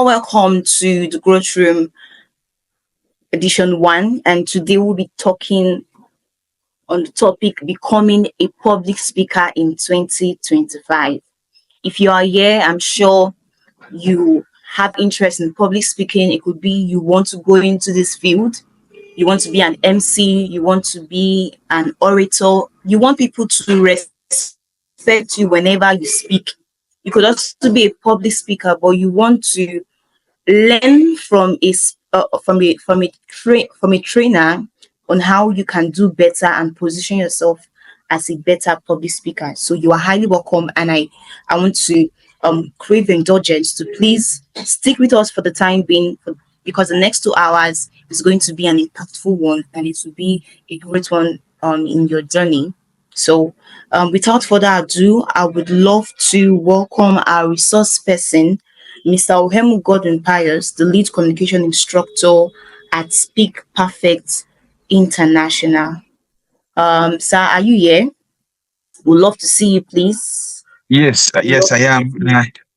all welcome to the Growth Room edition 1, and today we'll be talking on the topic becoming a public speaker in 2025. If you are here, I'm sure you have interest in public speaking. It could be you want to go into this field, you want to be an MC, you want to be an orator, you want people to respect you whenever you speak. You could also be a public speaker, but you want to learn from a trainer on how you can do better and position yourself as a better public speaker. So you are highly welcome, and I want to crave indulgence to please stick with us for the time being, because the next 2 hours is going to be an impactful one, and it will be a great one in your journey. So without further ado, I would love to welcome our resource person, Mr. Ohemu Godwin Pius, the lead communication instructor at Speak Perfect International. Sir, are you here? We'd love to see you, please. Yes, I am.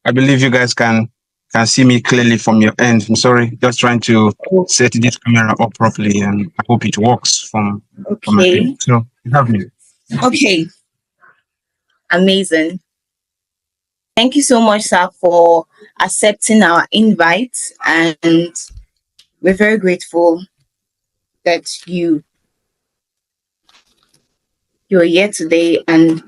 I believe you guys can see me clearly from your end. I'm sorry, just trying to set this camera up properly, and I hope it works from my end. So you have me. Okay. Amazing. Thank you so much, sir, for accepting our invite, and we're very grateful that you're here today, and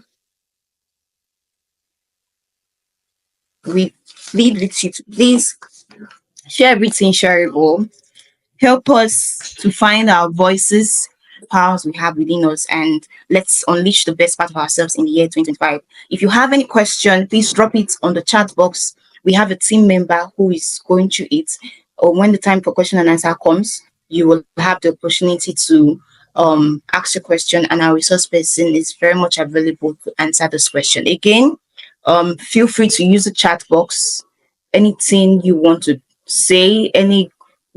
we plead with you to please share everything shareable. Help us to find our voices, powers we have within us, and let's unleash the best part of ourselves in the year 2025. If you have any question, please drop it on the chat box. We have a team member who is going through it. Or when the time for question and answer comes, you will have the opportunity to ask your question, and our resource person is very much available to answer this question. Again, feel free to use the chat box. Anything you want to say, any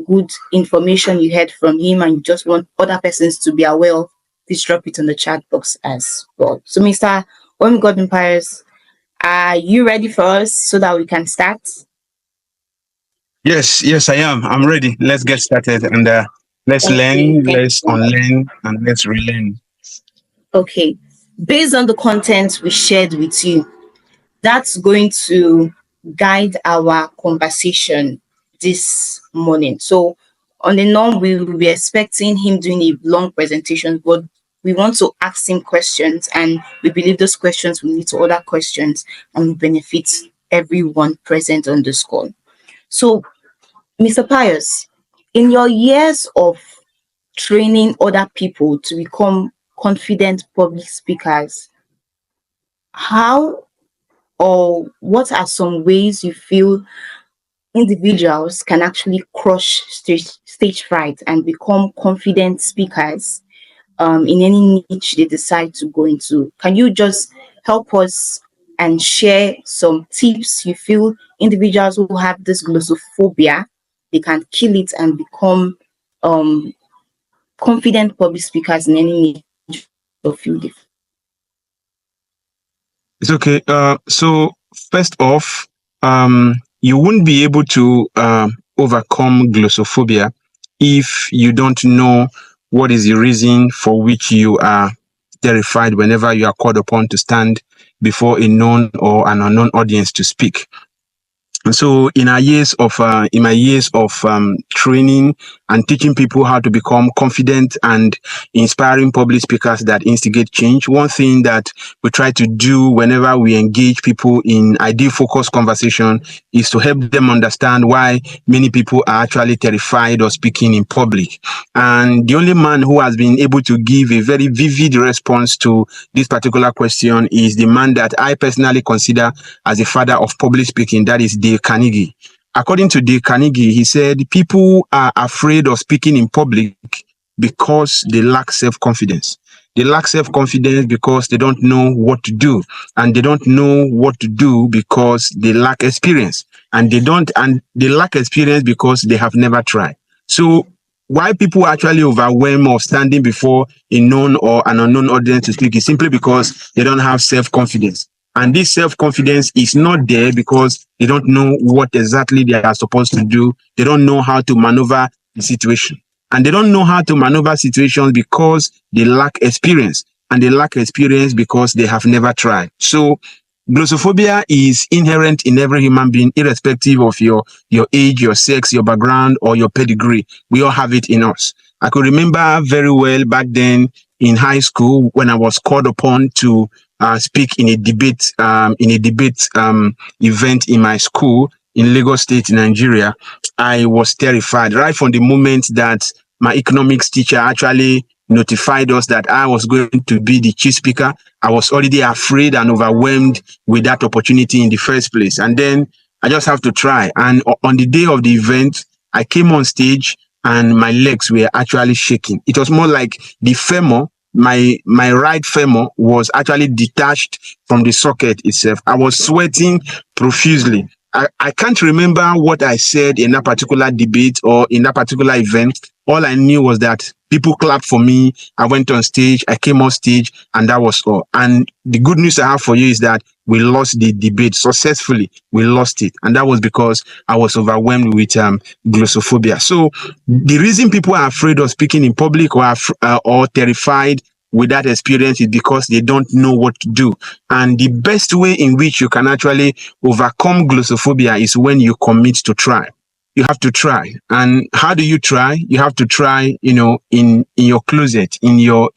good information you heard from him and you just want other persons to be aware of, please drop it on the chat box as well. So Mr. Ohemu Godwin Pius, are you ready for us so that we can start? Yes, I am. I'm ready. Let's get started, and let's learn, let's unlearn, and let's relearn. Okay. Based on the content we shared with you, that's going to guide our conversation this morning. So on the norm, we will be expecting him doing a long presentation, but we want to ask him questions, and we believe those questions will lead to other questions and will benefit everyone present on this call. So, Mr. Pius, in your years of training other people to become confident public speakers, how or what are some ways you feel individuals can actually crush stage fright and become confident speakers in any niche they decide to go into? Can you just help us and share some tips you feel individuals who have this glossophobia, they can kill it and become confident public speakers in any niche or field? It's okay. So first off, you won't be able to overcome glossophobia if you don't know what is the reason for which you are terrified whenever you are called upon to stand before a known or an unknown audience to speak. And so in my years of training and teaching people how to become confident and inspiring public speakers that instigate change, one thing that we try to do whenever we engage people in ideal focused conversation is to help them understand why many people are actually terrified of speaking in public. And the only man who has been able to give a very vivid response to this particular question is the man that I personally consider as a father of public speaking, that is Dale Carnegie. According to Dale Carnegie, he said people are afraid of speaking in public because they lack self-confidence. They lack self-confidence because they don't know what to do, and they don't know what to do because they lack experience, and they lack experience because they have never tried. So why people actually overwhelmed of standing before a known or an unknown audience to speak is simply because they don't have self-confidence. And this self-confidence is not there because they don't know what exactly they are supposed to do. They don't know how to maneuver the situation. And they don't know how to maneuver situations because they lack experience. And they lack experience because they have never tried. So glossophobia is inherent in every human being, irrespective of your age, your sex, your background, or your pedigree. We all have it in us. I could remember very well back then in high school when I was called upon to speak in a debate event in my school in Lagos State, Nigeria. I was terrified right from the moment that my economics teacher actually notified us that I was going to be the chief speaker. I was already afraid and overwhelmed with that opportunity in the first place. And then I just have to try. And on the day of the event, I came on stage and my legs were actually shaking. It was more like the femur, my right femur was actually detached from the socket itself. I was sweating profusely. I can't remember what I said in that particular debate or in that particular event. All I knew was that people clapped for me. I went on stage, I came on stage, and that was all. And the good news I have for you is that we lost the debate successfully. We lost it. And that was because I was overwhelmed with glossophobia. So the reason people are afraid of speaking in public or terrified with that experience is because they don't know what to do. And the best way in which you can actually overcome glossophobia is when you commit to try. You have to try. And how do you try? You have to try, in your closet, in your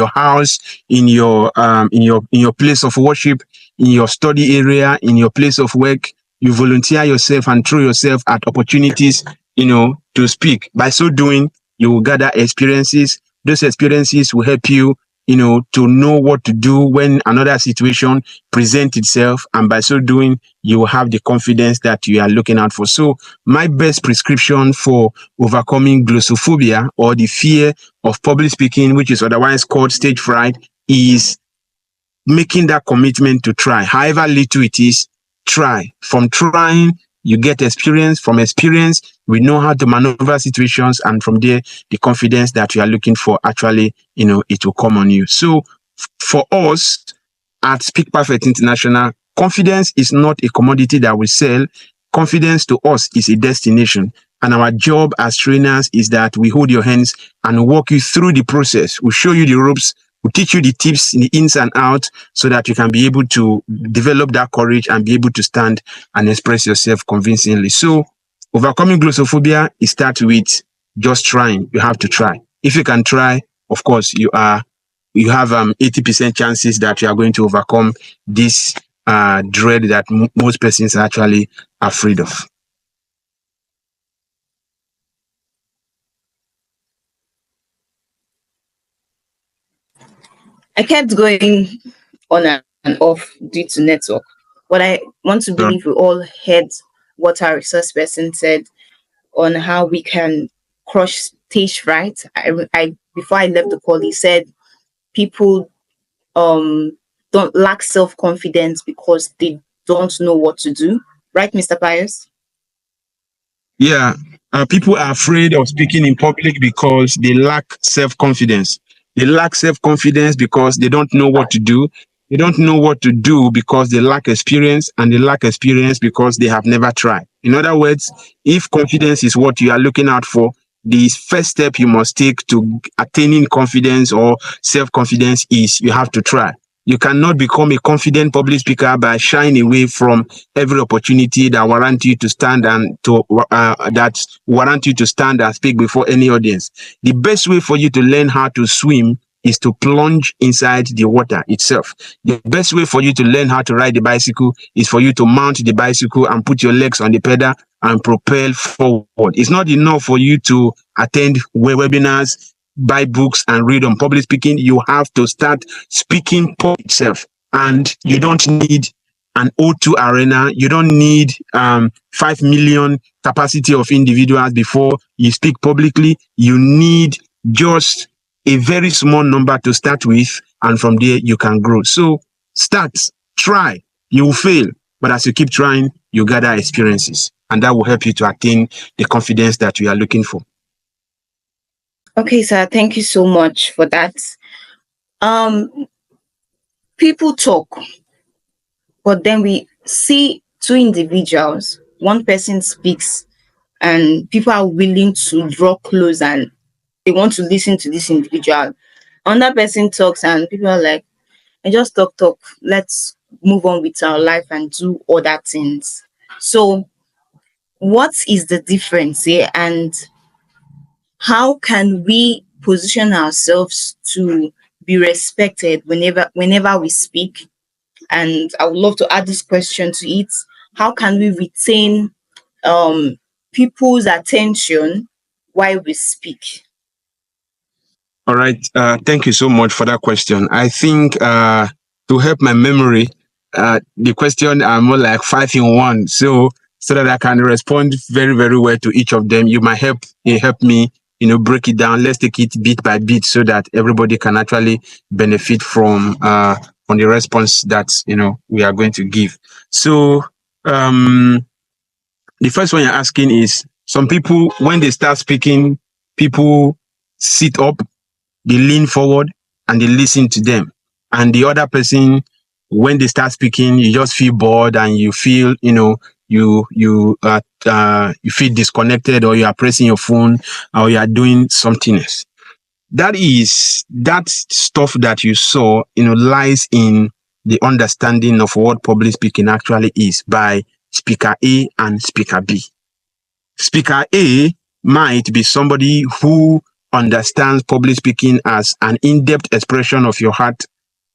house, in your place of worship, in your study area, in your place of work. You volunteer yourself and throw yourself at opportunities, to speak. By so doing, you will gather experiences. Those experiences will help you, to know what to do when another situation presents itself. And by so doing, you will have the confidence that you are looking out for. So my best prescription for overcoming glossophobia, or the fear of public speaking, which is otherwise called stage fright, is making that commitment to try. However little it is, try. From trying, you get experience. From experience, we know how to maneuver situations. And from there, the confidence that you are looking for, actually, it will come on you. So for us at Speak Perfect International, confidence is not a commodity that we sell. Confidence to us is a destination. And our job as trainers is that we hold your hands and walk you through the process. We show you the ropes. We teach you the tips, the ins and outs, so that you can be able to develop that courage and be able to stand and express yourself convincingly. So overcoming glossophobia, it starts with just trying. You have to try. If you can try, of course, you have 80% chances that you are going to overcome this dread that most persons are actually afraid of. I kept going on and off due to network. But I want to believe we all heard what our resource person said on how we can crush stage fright. I before I left the call, he said people don't lack self confidence because they don't know what to do. Right, Mr. Pius? Yeah, people are afraid of speaking in public because they lack self-confidence. They lack self-confidence because they don't know what to do. They don't know what to do because they lack experience, and they lack experience because they have never tried. In other words, if confidence is what you are looking out for, the first step you must take to attaining confidence or self-confidence is you have to try. You cannot become a confident public speaker by shying away from every opportunity that warrant you to stand and speak before any audience. The best way for you to learn how to swim is to plunge inside the water itself. The best way for you to learn how to ride the bicycle is for you to mount the bicycle and put your legs on the pedal and propel forward. It's not enough for you to attend webinars, buy books, and read on public speaking. You have to start speaking itself. And you don't need an O2 arena. You don't need 5 million capacity of individuals before you speak publicly. You need just a very small number to start with, and from there you can grow. So start, try. You will fail, but as you keep trying, you gather experiences, and that will help you to attain the confidence that you are looking for. Okay, sir. Thank you so much for that. Um, people talk. But then we see two individuals, one person speaks and people are willing to draw close and they want to listen to this individual. Another person talks and people are like, I just talk. Let's move on with our life and do other things. So what is the difference here, and how can we position ourselves to be respected whenever we speak? And I would love to add this question to it. How can we retain um people's attention while we speak? All right. Thank you so much for that question. I think to help my memory, the question are more like five in one. So that I can respond very, very well to each of them, you might help me, break it down. Let's take it bit by bit so that everybody can actually benefit from the response that we are going to give. So the first one you're asking is, some people when they start speaking, people sit up, they lean forward, and they listen to them. And the other person, when they start speaking, you just feel bored and you feel, you feel disconnected, or you are pressing your phone, or you are doing something else. That stuff that you saw, lies in the understanding of what public speaking actually is by speaker A and speaker B. Speaker A might be somebody who understands public speaking as an in-depth expression of your heart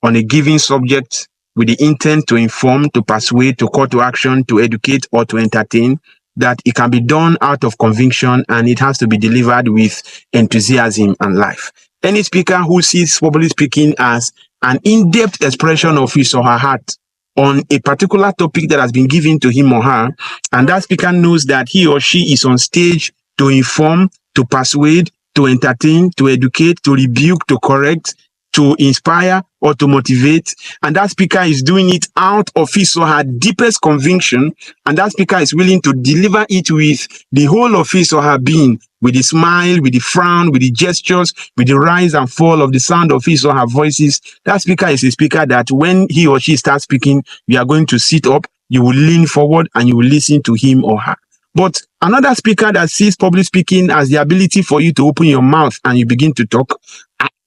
on a given subject with the intent to inform, to persuade, to call to action, to educate, or to entertain, that it can be done out of conviction and it has to be delivered with enthusiasm and life. Any speaker who sees public speaking as an in-depth expression of his or her heart on a particular topic that has been given to him or her, and that speaker knows that he or she is on stage to inform, to persuade, to entertain, to educate, to rebuke, to correct, to inspire, or to motivate, and that speaker is doing it out of his or her deepest conviction, and that speaker is willing to deliver it with the whole of his or her being, with the smile, with the frown, with the gestures, with the rise and fall of the sound of his or her voices. That speaker is a speaker that when he or she starts speaking, you are going to sit up, you will lean forward, and you will listen to him or her. But another speaker that sees public speaking as the ability for you to open your mouth and you begin to talk,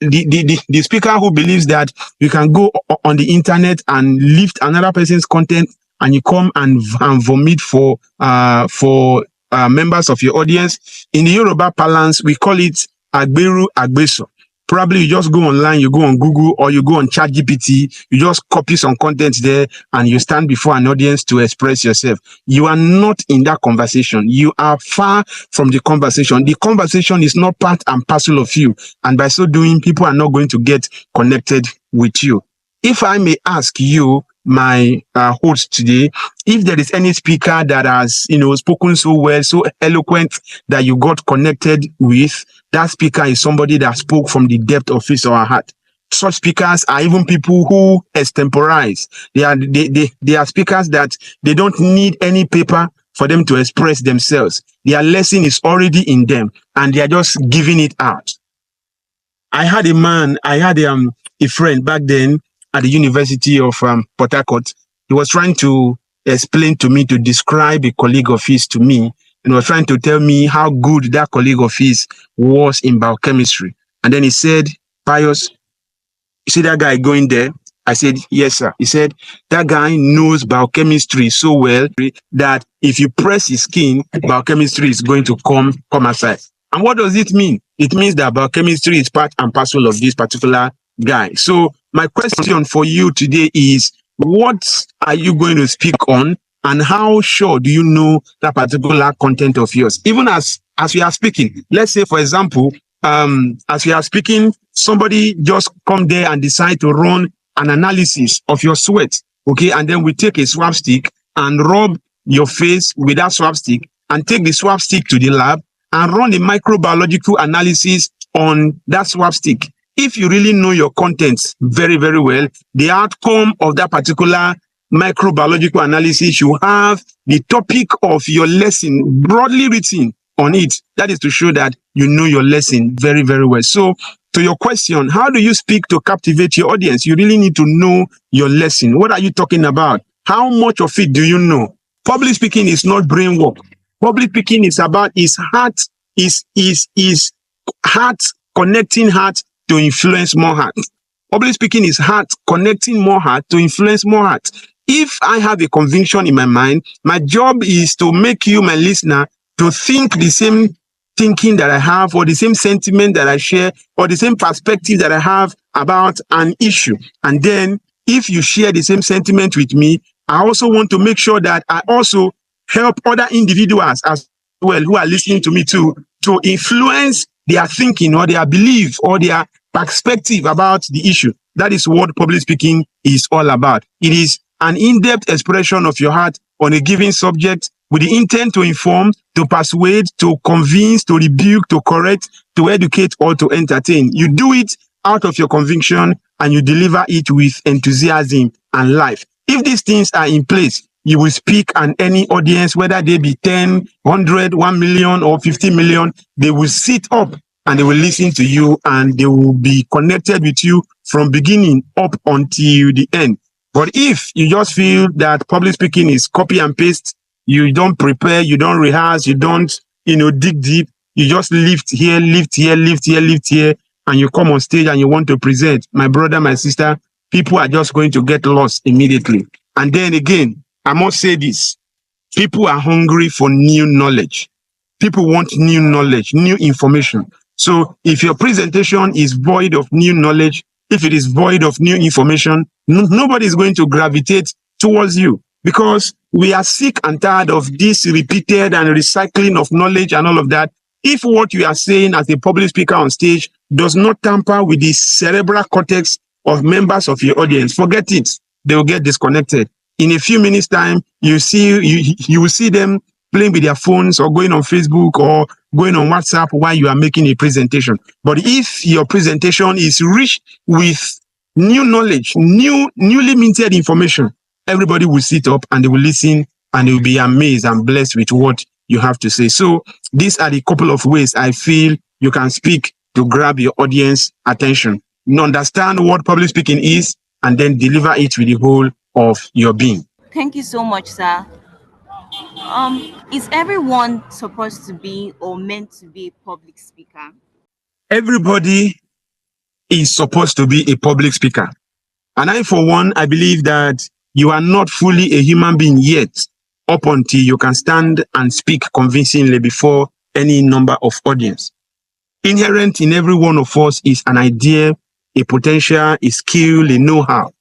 the speaker who believes that you can go on the internet and lift another person's content and you come and vomit for members of your audience. In the Yoruba parlance, we call it agberu agbeso. Probably you just go online, you go on Google, or you go on ChatGPT, you just copy some content there and you stand before an audience to express yourself. You are not in that conversation. You are far from the conversation. The conversation is not part and parcel of you. And by so doing, people are not going to get connected with you. If I may ask you, my host today, if there is any speaker that has, spoken so well, so eloquent that you got connected with, that speaker is somebody that spoke from the depth of his or her heart. Such speakers are even people who extemporize. They are speakers that they don't need any paper for them to express themselves. Their lesson is already in them, and they are just giving it out. I had a friend back then at the University of Port Harcourt. He was trying to explain to me, to describe a colleague of his to me, and was trying to tell me how good that colleague of his was in biochemistry. And then he said, Pius, you see that guy going there? I said, yes, sir. He said, that guy knows biochemistry so well that if you press his skin, biochemistry is going to come aside. And what does it mean? It means that biochemistry is part and parcel of this particular guy. So my question for you today is, what are you going to speak on, and how sure do you know that particular content of yours? Even as we are speaking, let's say, for example, as we are speaking, somebody just come there and decide to run an analysis of your sweat, okay? And then we take a swab stick and rub your face with that swab stick and take the swab stick to the lab and run a microbiological analysis on that swab stick. If you really know your contents very, very well, the outcome of that particular microbiological analysis, you have the topic of your lesson broadly written on it. That is to show that you know your lesson very, very well. So to your question, how do you speak to captivate your audience? You really need to know your lesson. What are you talking about? How much of it do you know? Public speaking is not brain work. Public speaking is about his heart, is heart, connecting heart to influence more heart. Public speaking is heart connecting more heart to influence more heart. If I have a conviction in my mind, my job is to make you, my listener, to think the same thinking that I have, or the same sentiment that I share, or the same perspective that I have about an issue. And then if you share the same sentiment with me, I also want to make sure that I also help other individuals as well who are listening to me to influence their thinking or their belief or their perspective about the issue. That is what public speaking is all about. It is an in-depth expression of your heart on a given subject with the intent to inform, to persuade, to convince, to rebuke, to correct, to educate, or to entertain. You do it out of your conviction and you deliver it with enthusiasm and life. If these things are in place, you will speak, and any audience, whether they be 10, 100, 1 million, or 50 million, they will sit up and they will listen to you, and they will be connected with you from beginning up until the end. But if you just feel that public speaking is copy and paste, you don't prepare, you don't rehearse, you don't, dig deep, you just lift here, lift here, lift here, lift here, and you come on stage and you want to present, my brother, my sister, people are just going to get lost immediately. And then again, I must say this, people are hungry for new knowledge. People want new knowledge, new information. So if your presentation is void of new knowledge, if it is void of new information, nobody is going to gravitate towards you, because we are sick and tired of this repeated and recycling of knowledge and all of that. If what you are saying as a public speaker on stage does not tamper with the cerebral cortex of members of your audience, forget it. They will get disconnected. In a few minutes' time, you will see them playing with their phones or going on Facebook or going on WhatsApp while you are making a presentation. But if your presentation is rich with new knowledge, newly minted information, everybody will sit up and they will listen and they will be amazed and blessed with what you have to say. So these are the couple of ways I feel you can speak to grab your audience attention. You understand what public speaking is and then deliver it with the whole of your being. Thank you so much, sir. Is everyone supposed to be or meant to be a public speaker? Everybody is supposed to be a public speaker. And I, for one, I believe that you are not fully a human being yet up until you can stand and speak convincingly before any number of audience. Inherent in every one of us is an idea, a potential, a skill, a know-how.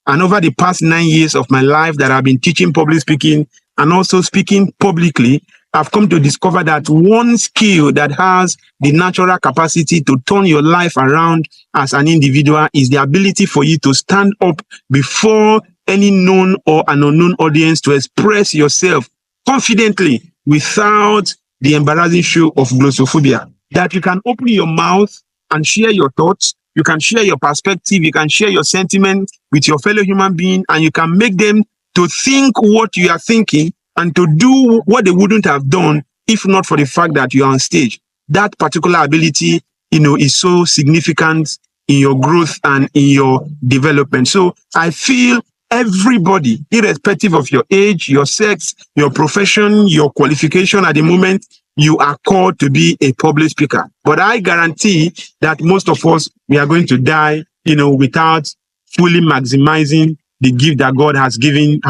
And over the past 9 years of my life that I've been teaching public speaking and also speaking publicly, I've come to discover that one skill that has the natural capacity to turn your life around as an individual is the ability for you to stand up before any known or an unknown audience to express yourself confidently without the embarrassing show of glossophobia. That you can open your mouth and share your thoughts, you can share your perspective, you can share your sentiment with your fellow human being, and you can make them to think what you are thinking and to do what they wouldn't have done if not for the fact that you are on stage. That particular ability, is so significant in your growth and in your development. So I feel everybody, irrespective of your age, your sex, your profession, your qualification at the moment, you are called to be a public speaker. But I guarantee that most of us, we are going to die, without fully maximizing the gift that God has given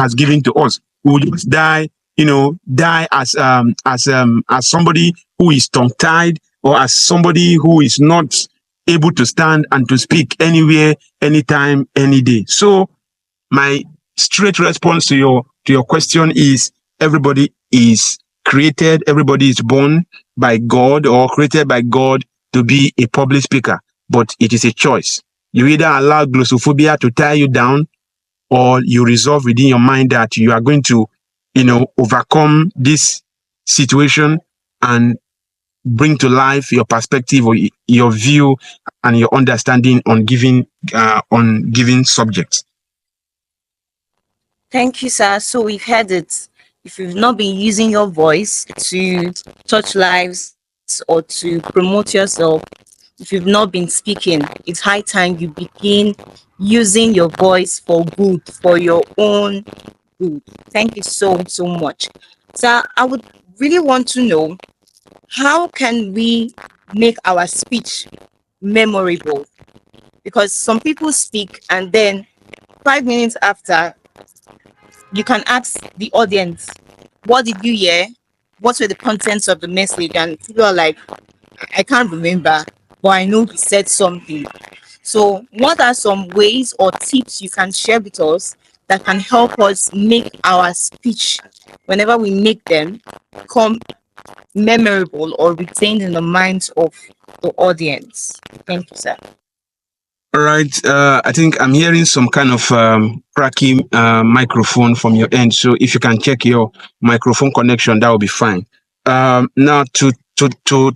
to us. We will just die, as somebody who is tongue-tied, or as somebody who is not able to stand and to speak anywhere, anytime, any day. So my straight response to your question is everybody is created, everybody is born by God or created by God to be a public speaker, but it is a choice. You either allow glossophobia to tie you down, or you resolve within your mind that you are going to, overcome this situation and bring to life your perspective or your view and your understanding on giving subjects. Thank you, sir. So we've heard it. If you've not been using your voice to touch lives or to promote yourself, if you've not been speaking, it's high time you begin using your voice for good, for your own Good. Thank you so much. So I would really want to know, how can we make our speech memorable? Because some people speak and then 5 minutes after, you can ask the audience, what did you hear? What were the contents of the message? And people are like, I can't remember, but I know he said something. So, what are some ways or tips you can share with us that can help us make our speech, whenever we make them, come memorable or retained in the minds of the audience? Thank you, sir. All right. I think I'm hearing some kind of cracky microphone from your end. So if you can check your microphone connection, that will be fine. Now to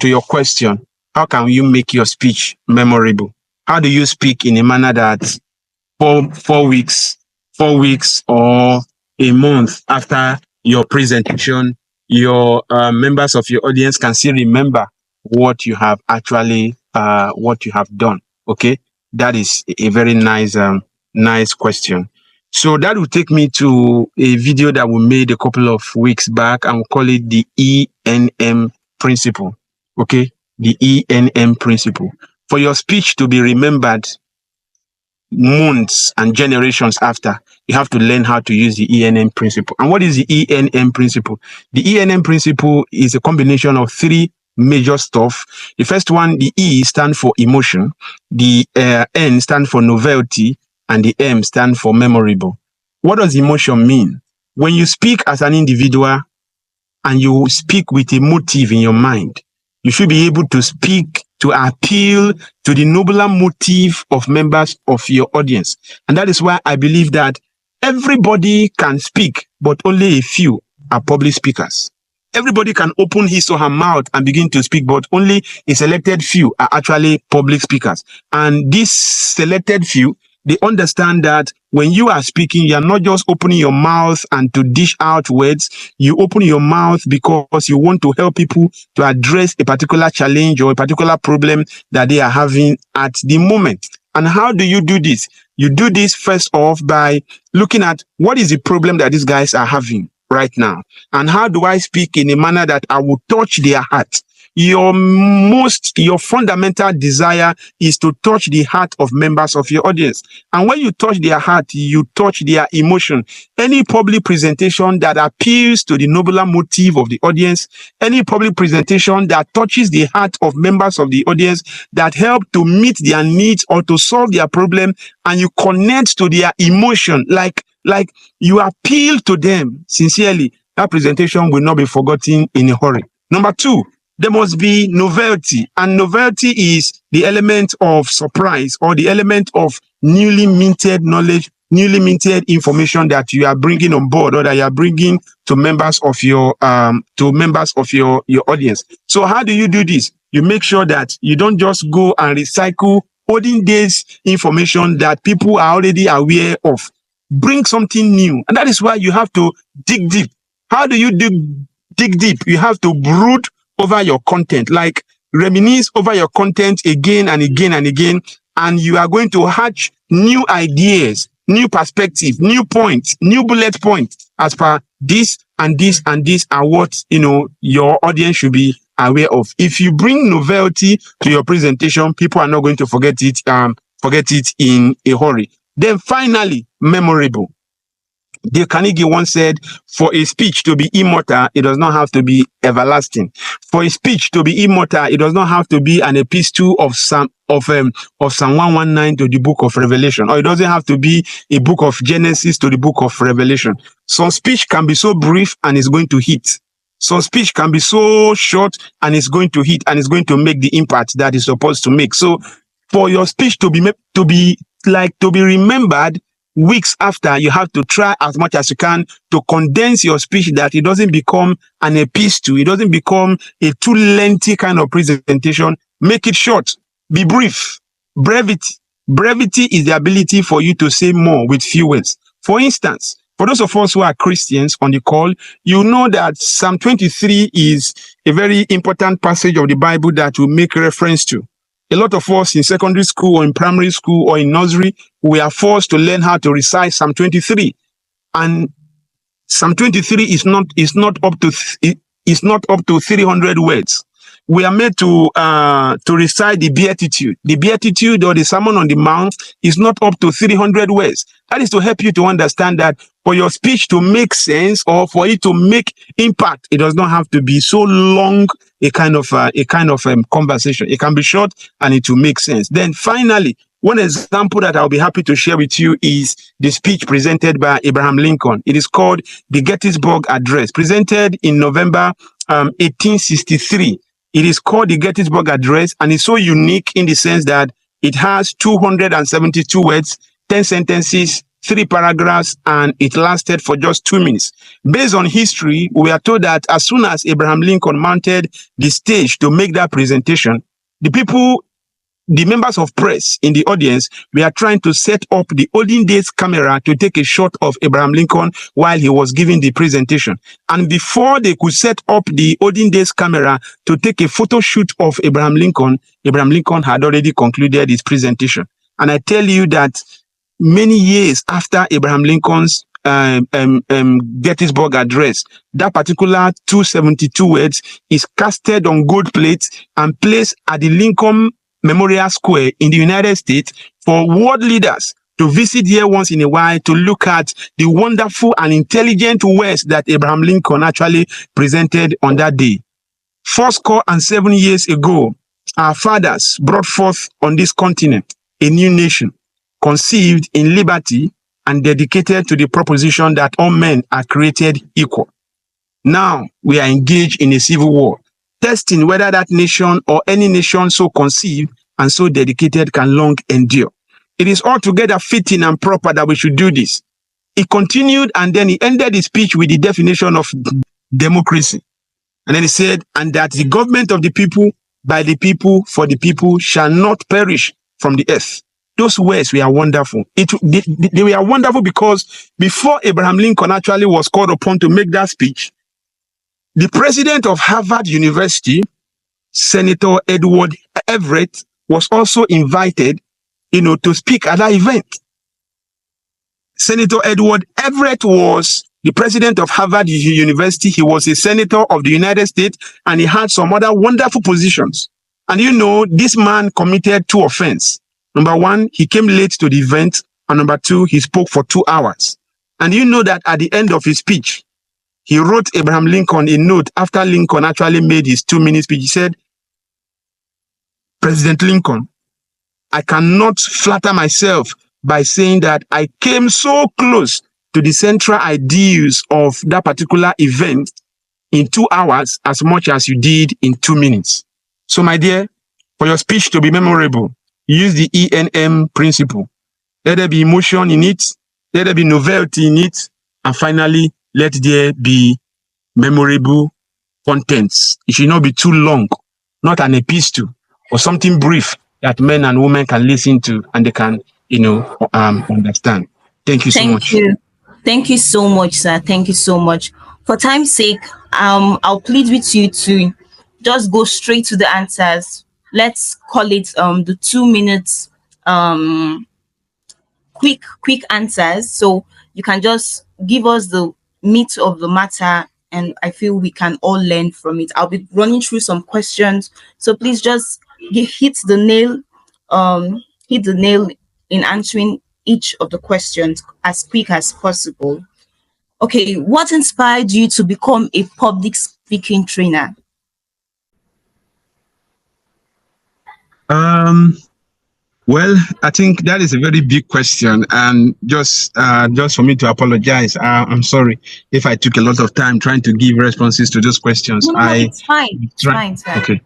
your question, how can you make your speech memorable? How do you speak in a manner that 4 weeks, 4 weeks or a month after your presentation, your members of your audience can still remember what you have actually what you have done. Okay, that is a very nice question. So that will take me to a video that we made a couple of weeks back, and we call it the ENM principle. Okay, the ENM principle. For your speech to be remembered months and generations after, you have to learn how to use the ENM principle. And what is the ENM principle? The ENM principle is a combination of three major stuff. The first one, the E stand for emotion, the N stand for novelty, and the M stand for memorable. What does emotion mean? When you speak as an individual and you speak with a motive in your mind, you should be able to speak to appeal to the nobler motive of members of your audience. And that is why I believe that everybody can speak, but only a few are public speakers. Everybody can open his or her mouth and begin to speak, but only a selected few are actually public speakers. And these selected few, they understand that when you are speaking, you are not just opening your mouth and to dish out words. You open your mouth because you want to help people to address a particular challenge or a particular problem that they are having at the moment. And how do you do this? You do this first off by looking at what is the problem that these guys are having right now, and how do I speak in a manner that I will touch their heart. Your fundamental desire is to touch the heart of members of your audience. And when you touch their heart, you touch their emotion. Any public presentation that appeals to the nobler motive of the audience, any public presentation that touches the heart of members of the audience, that help to meet their needs or to solve their problem, and you connect to their emotion, like you appeal to them sincerely, that presentation will not be forgotten in a hurry. Number two, there must be novelty, and novelty is the element of surprise or the element of newly minted knowledge, newly minted information that you are bringing on board or that you are bringing to members of your your audience. So how do you do this? You make sure that you don't just go and recycle olden days information that people are already aware of. Bring something new, and that is why you have to dig deep. How do you dig deep? You have to brood over your content, like reminisce over your content again and again and again, and you are going to hatch new ideas, new perspective, new points, new bullet points as per this and this and this are what your audience should be aware of. If you bring novelty to your presentation, people are not going to forget it in a hurry. Then finally, memorable. Dale Carnegie once said, for a speech to be immortal, it does not have to be everlasting. For a speech to be immortal, it does not have to be an epistle of Psalm 119 to the book of Revelation, or it doesn't have to be a book of Genesis to the book of Revelation. Some speech can be so brief and it's going to hit. Some speech can be so short and it's going to hit and it's going to make the impact that it's supposed to make. So for your speech to be remembered weeks after, you have to try as much as you can to condense your speech, that it doesn't become an epistle, it doesn't become a too lengthy kind of presentation. Make it short, be brief. Brevity is the ability for you to say more with few words. For instance, for those of us who are Christians on the call, you know that Psalm 23 is a very important passage of the Bible that we make reference to. A lot of us in secondary school or in primary school or in nursery, we are forced to learn how to recite Psalm 23. And Psalm 23 is not up to 300 words. We are made to recite the beatitude. The beatitude or the Sermon on the Mount is not up to 300 words. That is to help you to understand that for your speech to make sense or for it to make impact, it does not have to be so long a kind of conversation. It can be short and it will make sense. Then finally, one example that I'll be happy to share with you is the speech presented by Abraham Lincoln. It is called the Gettysburg Address, presented in November 1863. It is called the Gettysburg Address, and it's so unique in the sense that it has 272 words, 10 sentences, 3 paragraphs, and it lasted for just 2 minutes. Based on history, we are told that as soon as Abraham Lincoln mounted the stage to make that presentation, the members of press in the audience, we are trying to set up the olden days camera to take a shot of Abraham Lincoln while he was giving the presentation. And before they could set up the olden days camera to take a photo shoot of Abraham Lincoln had already concluded his presentation. And I tell you that many years after Abraham Lincoln's Gettysburg Address, that particular 272 words is casted on gold plates and placed at the Lincoln Memorial Square in the United States for world leaders to visit here once in a while to look at the wonderful and intelligent words that Abraham Lincoln actually presented on that day. 7 years ago, our fathers brought forth on this continent a new nation, conceived in liberty and dedicated to the proposition that all men are created equal. Now we are engaged in a civil war, testing whether that nation or any nation so conceived and so dedicated can long endure. It is altogether fitting and proper that we should do this. He continued, and then he ended his speech with the definition of democracy. And then he said, and that the government of the people, by the people, for the people, shall not perish from the earth. Those words were wonderful. They were wonderful because before Abraham Lincoln actually was called upon to make that speech, the president of Harvard University, Senator Edward Everett, was also invited, to speak at that event. Senator Edward Everett was the president of Harvard University. He was a senator of the United States, and he had some other wonderful positions. And this man committed 2 offenses. Number 1, he came late to the event, and number 2, he spoke for 2 hours. And that at the end of his speech, he wrote Abraham Lincoln a note after Lincoln actually made his 2-minute speech. He said, President Lincoln, I cannot flatter myself by saying that I came so close to the central ideals of that particular event in 2 hours as much as you did in 2 minutes. So, my dear, for your speech to be memorable, use the ENM principle. Let there be emotion in it, let there be novelty in it, and finally, let there be memorable contents. It should not be too long, not an epistle or something brief that men and women can listen to and they can, understand. Thank you so much. Thank you. Thank you so much, sir. Thank you so much. For time's sake, I'll plead with you to just go straight to the answers. Let's call it the 2 minutes quick answers. So you can just give us the meat of the matter, and I feel we can all learn from it. I'll be running through some questions, so please just hit the nail in answering each of the questions as quick as possible. Okay, what inspired you to become a public speaking trainer? Well, I think that is a very big question, and just for me to apologize, I'm sorry if I took a lot of time trying to give responses to those questions. No, it's fine. It's fine, sir. Okay,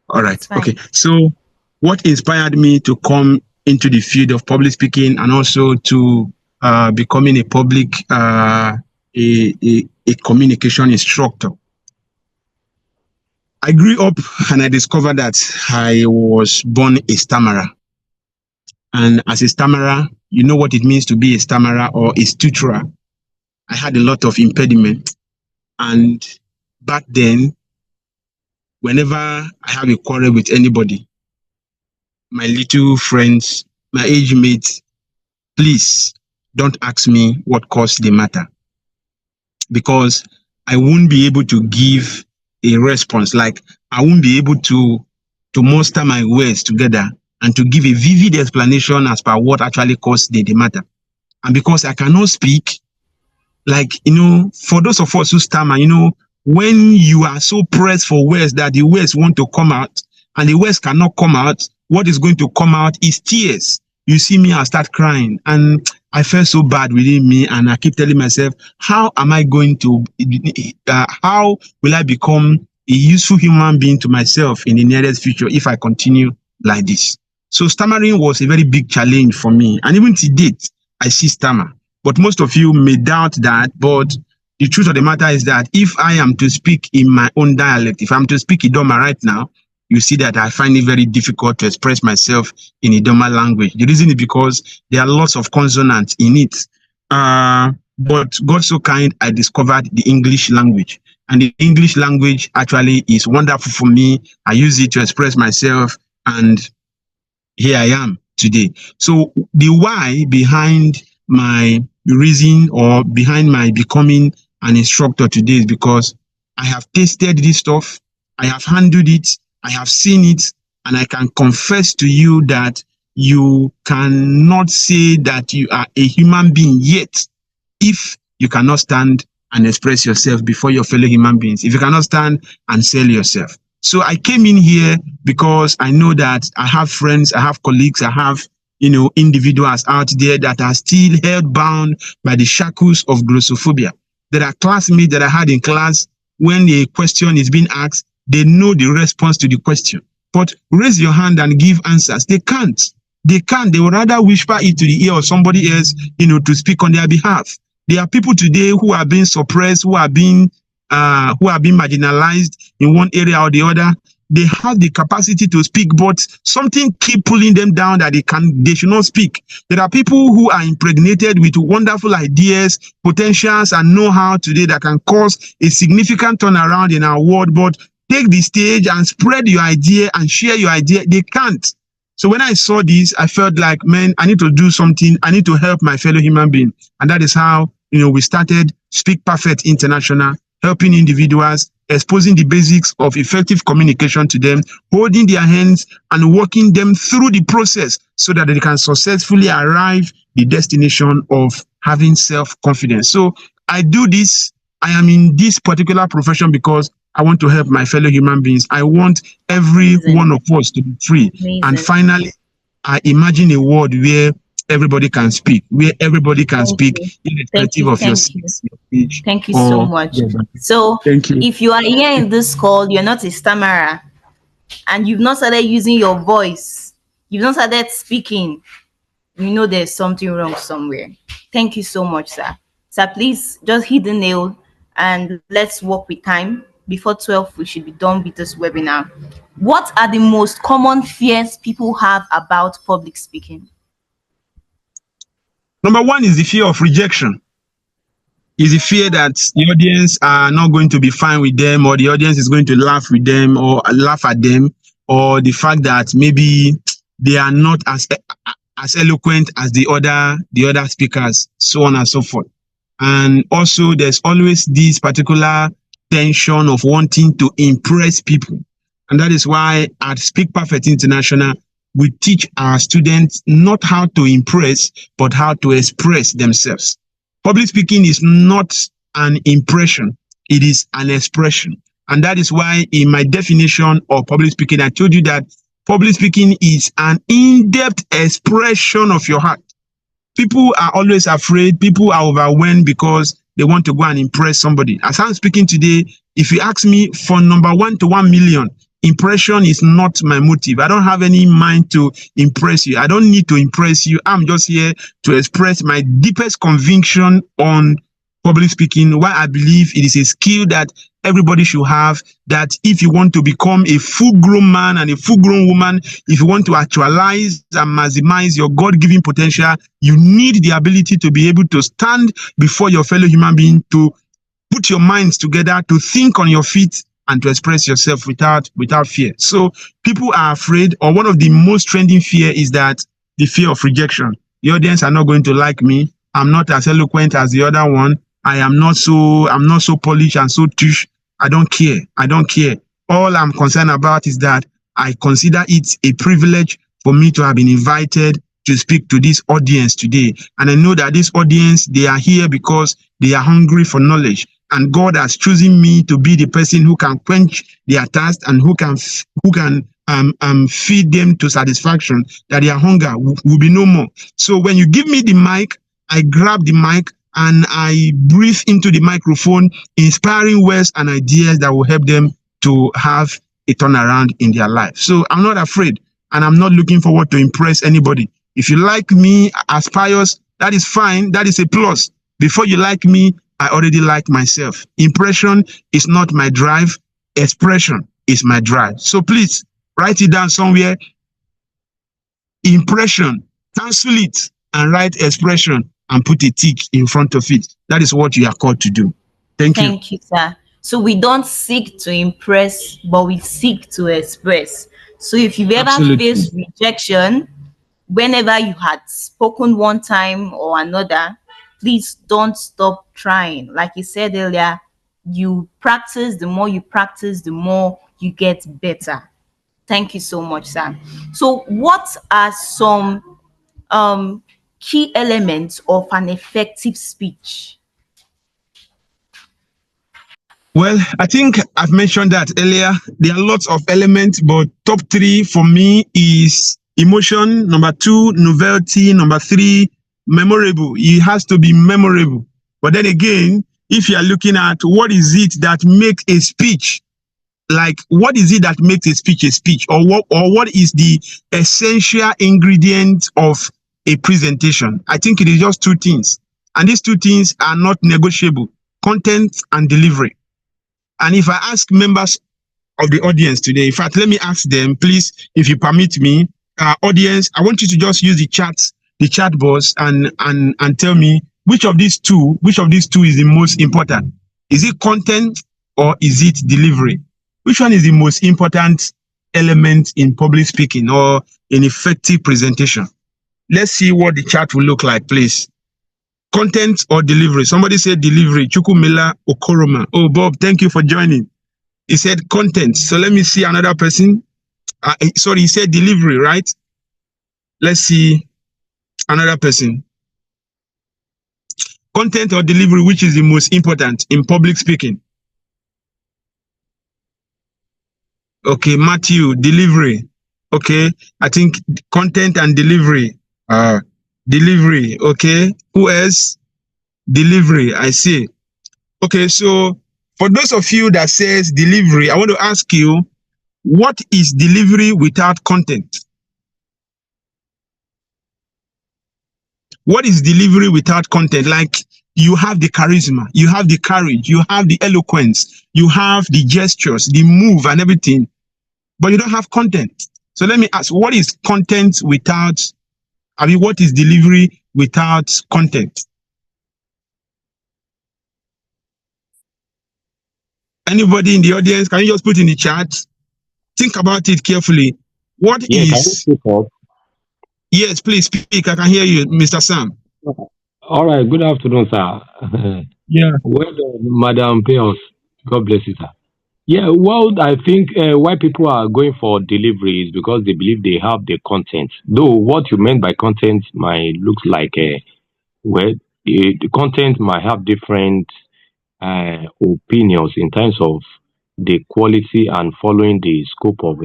all right. Okay, so what inspired me to come into the field of public speaking and also to becoming a public a communication instructor? I grew up and I discovered that I was born a stammerer. And as a stammerer, you know what it means to be a stammerer or a stutterer. I had a lot of impediment. And back then, whenever I have a quarrel with anybody, my little friends, my age mates, please don't ask me what caused the matter. because I won't be able to give a response. Like I won't be able to muster my words together and to give a vivid explanation as per what actually caused the matter. And because I cannot speak, like, for those of us who stammer, when you are so pressed for words that the words want to come out and the words cannot come out, what is going to come out is tears. You see me, I start crying, and I felt so bad within me, and I keep telling myself, how am I going to, how will I become a useful human being to myself in the nearest future if I continue like this? So stammering was a very big challenge for me, and even to date, I see stammer. But most of you may doubt that, but the truth of the matter is that if I am to speak in my own dialect, if I'm to speak Idoma right now, you see that I find it very difficult to express myself in Idoma language. The reason is because there are lots of consonants in it. But God so kind, I discovered the English language. And the English language actually is wonderful for me. I use it to express myself, and here I am today. So the why behind my reason or behind my becoming an instructor today is because I have tasted this stuff, I have handled it, I have seen it, and I can confess to you that you cannot say that you are a human being yet if you cannot stand and express yourself before your fellow human beings, if you cannot stand and sell yourself. So I came in here because I know that I have friends, I have colleagues, I have individuals out there that are still held bound by the shackles of glossophobia. There are classmates that I had in class, when a question is being asked, they know the response to the question. But raise your hand and give answers. They can't. They can't. They would rather whisper it to the ear of somebody else, to speak on their behalf. There are people today who are being suppressed, who are being marginalized in one area or the other. They have the capacity to speak, but something keep pulling them down that they should not speak. There are people who are impregnated with wonderful ideas, potentials, and know-how today that can cause a significant turnaround in our world, but take the stage and spread your idea and share your idea. They can't. So when I saw this, I felt like, man, I need to do something. I need to help my fellow human being. And that is how, we started Speak Perfect International, helping individuals, exposing the basics of effective communication to them, holding their hands and walking them through the process so that they can successfully arrive the destination of having self-confidence. So I do this. I am in this particular profession because I want to help my fellow human beings. I want every one of us to be free. Amazing. And finally, I imagine a world where everybody can speak, irrespective of your age. Thank you so much. So if you are here in this call, you're not a stammerer, and you've not started using your voice, you've not started speaking, there's something wrong somewhere. Thank you so much, sir. Sir, please just hit the nail and let's work with time. Before 12, we should be done with this webinar. What are the most common fears people have about public speaking? Number one is the fear of rejection. Is the fear that the audience are not going to be fine with them, or the audience is going to laugh with them or laugh at them, or the fact that maybe they are not as eloquent as the other speakers, so on and so forth. And also there's always this particular tension of wanting to impress people. And that is why at Speak Perfect International, we teach our students not how to impress, but how to express themselves. Public speaking is not an impression, it is an expression. And that is why in my definition of public speaking, I told you that public speaking is an in-depth expression of your heart. People are always afraid, people are overwhelmed because they want to go and impress somebody. As I'm speaking today, if you ask me for number 1 to 1 million, impression is not my motive. I don't have any mind to impress you. I don't need to impress you. I'm just here to express my deepest conviction on public speaking, why I believe it is a skill that everybody should have, that if you want to become a full-grown man and a full-grown woman, if you want to actualize and maximize your God-given potential, you need the ability to be able to stand before your fellow human being, to put your minds together, to think on your feet, and to express yourself without fear. So people are afraid, or one of the most trending fear is that the fear of rejection. The audience are not going to like me. I'm not as eloquent as the other one. I'm not so polished and so tush. I don't care. I don't care. All I'm concerned about is that I consider it a privilege for me to have been invited to speak to this audience today. And I know that this audience, they are here because they are hungry for knowledge. And God has chosen me to be the person who can quench their thirst and who can feed them to satisfaction, that their hunger will be no more. So when you give me the mic, I grab the mic and I breathe into the microphone inspiring words and ideas that will help them to have a turnaround in their life. So I'm not afraid, and I'm not looking forward to impress anybody. If you like me as pious, that is fine. That is a plus. Before you like me, I already like myself. Impression is not my drive. Expression is my drive. So please write it down somewhere. Impression, cancel it and write expression and put a tick in front of it. That is what you are called to do. Thank you. Thank you, sir. So we don't seek to impress, but we seek to express. So if you've ever Absolutely. faced rejection, whenever you had spoken one time or another, please don't stop trying. Like you said earlier, you practice, the more you practice, the more you get better. Thank you so much, sir. So what are some um key elements of an effective speech? Well, I think I've mentioned that earlier. There are lots of elements, but top three for me is emotion, number two, novelty, number three, memorable. It has to be memorable. But then again, if you are looking at what is it that makes a speech, like what is it that makes a speech, or what is the essential ingredient of a presentation? I think it is just two things. And these two things are not negotiable: content and delivery. And if I ask members of the audience today, in fact, let me ask them, please, if you permit me, audience, I want you to just use the chat box and tell me which of these two is the most important. Is it content or is it delivery? Which one is the most important element in public speaking or in effective presentation? Let's see what the chat will look like, please. Content or delivery? Somebody said delivery. Chukwumila Okoroma. Oh, Bob, thank you for joining. He said content. So let me see another person. Sorry, he said delivery, right? Let's see another person. Content or delivery, which is the most important in public speaking? Okay, Matthew, delivery. Okay, I think content and delivery. Delivery, okay. Who else? Delivery, I see. Okay, so for those of you that says delivery, I want to ask you, what is delivery without content? What is delivery without content? Like, you have the charisma, you have the courage, you have the eloquence, you have the gestures, the move and everything, but you don't have content. So let me ask, what is content without, what is delivery without content? Anybody in the audience, can you just put in the chat? Think about it carefully. What Yeah, can you is... speak up? Yes, please speak. I can hear you, Mr. Sam. All right. Good afternoon, sir. Yeah. Well done, Madam Peos. God bless you, sir. Yeah, well, I think why people are going for delivery is because they believe they have the content. Though what you meant by content might look like, well, the content might have different opinions in terms of the quality and following the scope of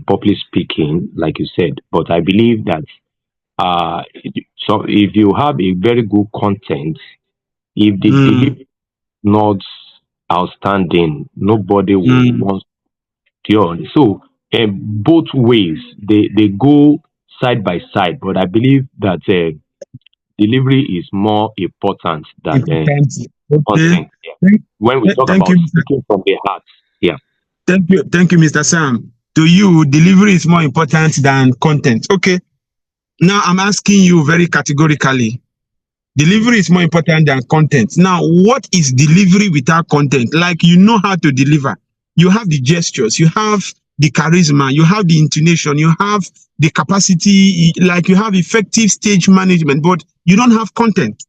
public speaking, like you said. But I believe that so if you have a very good content, if the delivery is not outstanding, nobody will want to on. So both ways they go side by side, but I believe that delivery is more important than content. Yeah. When we talk about speaking from the heart, yeah. Thank you, Mr. Sam. To you, delivery is more important than content. Okay. Now I'm asking you very categorically. Delivery is more important than content. Now, what is delivery without content? Like, you know how to deliver. You have the gestures, you have the charisma, you have the intonation, you have the capacity, like you have effective stage management, but you don't have content.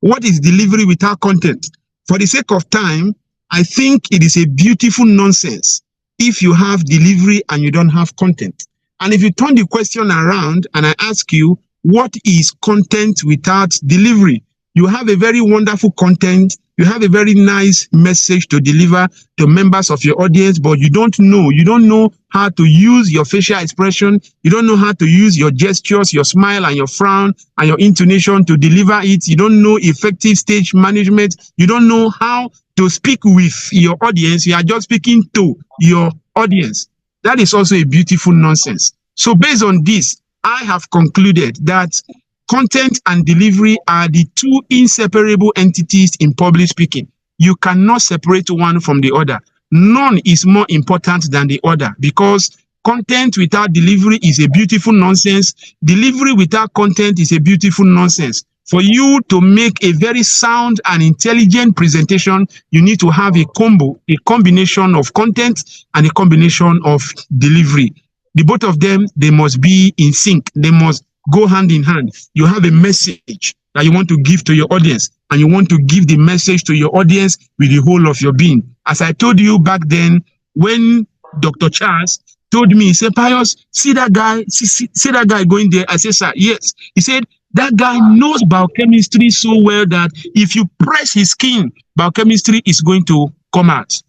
What is delivery without content? For the sake of time, I think it is a beautiful nonsense if you have delivery and you don't have content. And if you turn the question around and I ask you, what is content without delivery? You have a very wonderful content. You have a very nice message to deliver to members of your audience, but you don't know. You don't know how to use your facial expression. You don't know how to use your gestures, your smile and your frown and your intonation to deliver it. You don't know effective stage management. You don't know how to speak with your audience. You are just speaking to your audience. That is also a beautiful nonsense. So based on this, I have concluded that content and delivery are the two inseparable entities in public speaking. You cannot separate one from the other. None is more important than the other because content without delivery is a beautiful nonsense. Delivery without content is a beautiful nonsense. For you to make a very sound and intelligent presentation, you need to have a combo, a combination of content and a combination of delivery. The both of them, they must be in sync. They must go hand in hand. You have a message that you want to give to your audience, and you want to give the message to your audience with the whole of your being. As I told you back then, when Dr. Charles told me, he said, Pius, see that guy, see that guy going there. I said, sir, yes. He said, that guy knows biochemistry so well that if you press his skin, biochemistry is going to come out.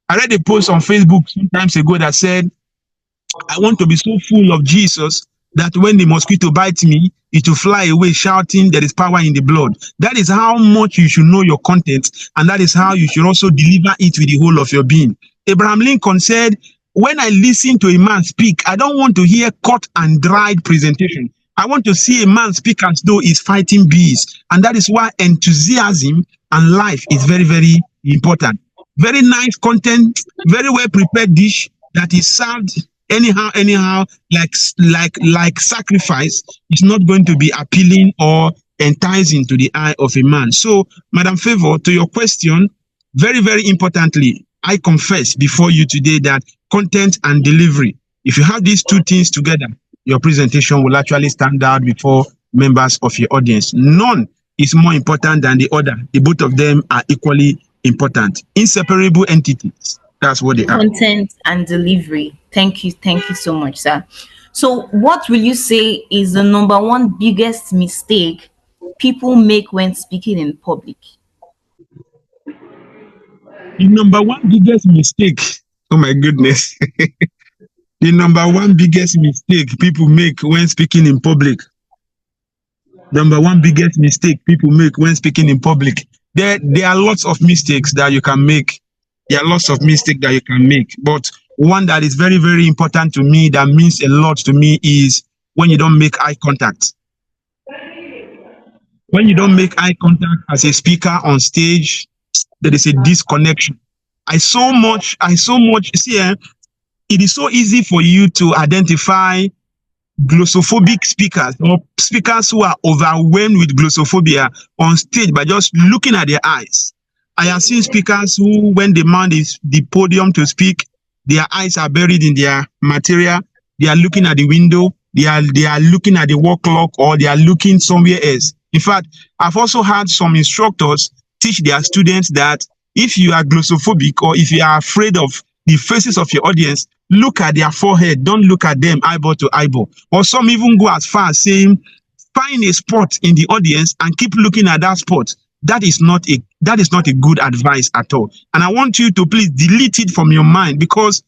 I read a post on Facebook some times ago that said, I want to be so full of Jesus that when the mosquito bites me, it will fly away shouting, there is power in the blood. That is how much you should know your content, and that is how you should also deliver it with the whole of your being. Abraham Lincoln said, when I listen to a man speak, I don't want to hear cut and dried presentation. I want to see a man speak as though he's fighting bees. And that is why enthusiasm and life is very, very important. Very nice content, very well prepared dish that is served anyhow, like sacrifice is not going to be appealing or enticing to the eye of a man. So, Madam Favor, to your question, very, very importantly, I confess before you today that content and delivery, if you have these two things together, your presentation will actually stand out before members of your audience. None is more important than the other. The both of them are equally important. Inseparable entities. That's what they are. Content and delivery. Thank you so much, sir. So what will you say is the number one biggest mistake people make when speaking in public? The number one biggest mistake, oh my goodness. The number one biggest mistake people make when speaking in public. Number one biggest mistake people make when speaking in public. There are lots of mistakes that you can make. There are lots of mistakes that you can make. But one that is very, very important to me, that means a lot to me, is when you don't make eye contact. When you don't make eye contact as a speaker on stage, there is a disconnection. I so much, see, it is so easy for you to identify glossophobic speakers or speakers who are overwhelmed with glossophobia on stage by just looking at their eyes. I have seen speakers who, when they mount the podium to speak, their eyes are buried in their material. They are looking at the window. They are looking at the wall clock, or they are looking somewhere else. In fact, I've also had some instructors teach their students that if you are glossophobic or if you are afraid of the faces of your audience, look at their forehead. Don't look at them eyeball to eyeball. Or some even go as far as saying, find a spot in the audience and keep looking at that spot. That is not a good advice at all. And I want you to please delete it from your mind, because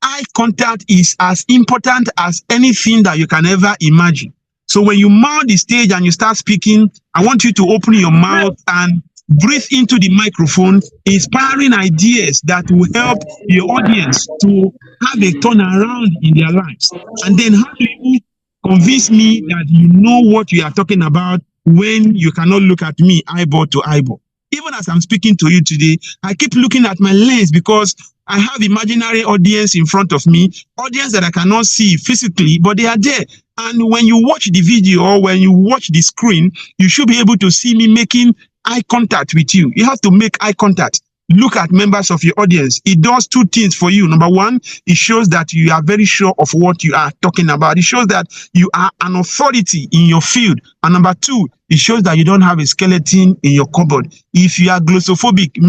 eye contact is as important as anything that you can ever imagine. So when you mount the stage and you start speaking, I want you to open your mouth and breathe into the microphone, inspiring ideas that will help your audience to have a turnaround in their lives. And then how do you convince me that you know what you are talking about when you cannot look at me eyeball to eyeball? Even as I'm speaking to you today, I keep looking at my lens because I have imaginary audience in front of me, audience that I cannot see physically, but they are there. And when you watch the video or when you watch the screen, you should be able to see me making eye contact with you. You have to make eye contact. look at members of your audience. It does two things for you. Number one, it shows that you are very sure of what you are talking about. It shows that you are an authority in your field. And number two, it shows that you don't have a skeleton in your cupboard. If you are glossophobic,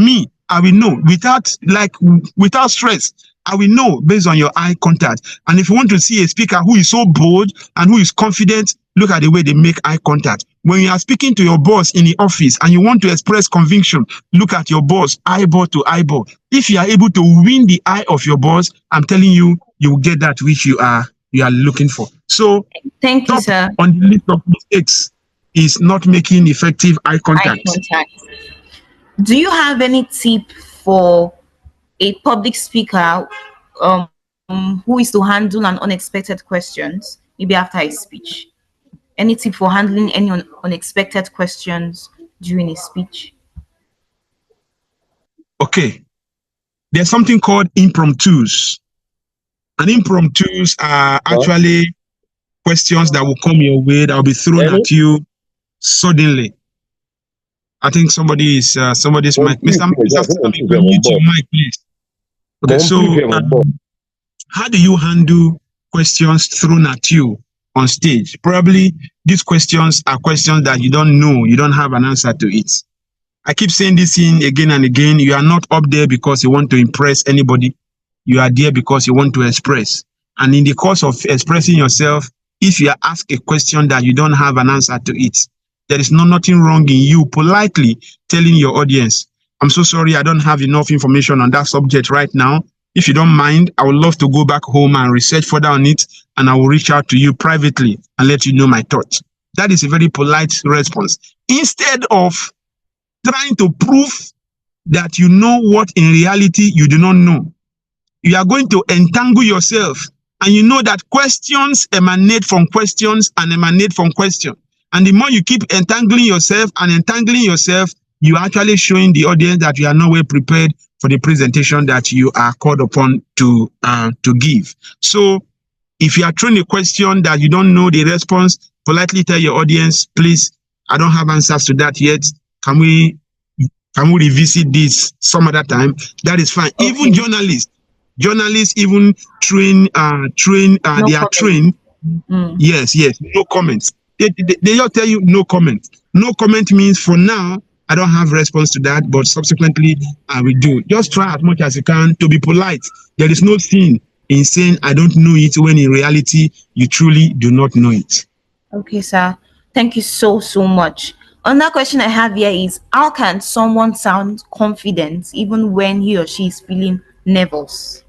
I will know without stress. I will know based on your eye contact. And if you want to see a speaker who is so bold and who is confident, look at the way they make eye contact. When you are speaking to your boss in the office and you want to express conviction, look at your boss eyeball to eyeball. If you are able to win the eye of your boss, I'm telling you, you will get that which you are looking for. So, thank you, sir. On the list of mistakes is not making effective eye contact. Do you have any tip for a public speaker who is to handle an unexpected questions, maybe after a speech? Any tip for handling any unexpected questions during a speech? Okay. There's something called impromptus. And impromptus are actually questions that will come your way, that will be thrown at you suddenly. I think somebody's mic. Mr. Sam, you can mute your mic, please. Okay, so how do you handle questions thrown at you on stage? Probably these questions are questions that you don't know, you don't have an answer to it. I keep saying this thing again and again. You are not up there because you want to impress anybody. You are there because you want to express. And in the course of expressing yourself, if you are asked a question that you don't have an answer to it, there is nothing wrong in you politely telling your audience, I'm so sorry, I don't have enough information on that subject right now. If you don't mind, I would love to go back home and research further on it, and I will reach out to you privately and let you know my thoughts. That is a very polite response. Instead of trying to prove that you know what in reality you do not know, you are going to entangle yourself. And you know that questions emanate from questions and emanate from questions. And the more you keep entangling yourself, you are actually showing the audience that you are not well prepared for the presentation that you are called upon to give. So if you are throwing a question that you don't know the response, politely tell your audience, please, I don't have answers to that yet. Can we revisit this some other time? That is fine. Okay. Even journalists even train, they are trained. Yes, no comments. They just tell you no comment. No comment means for now, I don't have response to that, but subsequently I will do. Just try as much as you can to be polite. There is no sin in saying I don't know it when in reality you truly do not know it. Okay, sir. Thank you so much. Another question I have here is, how can someone sound confident even when he or she is feeling nervous?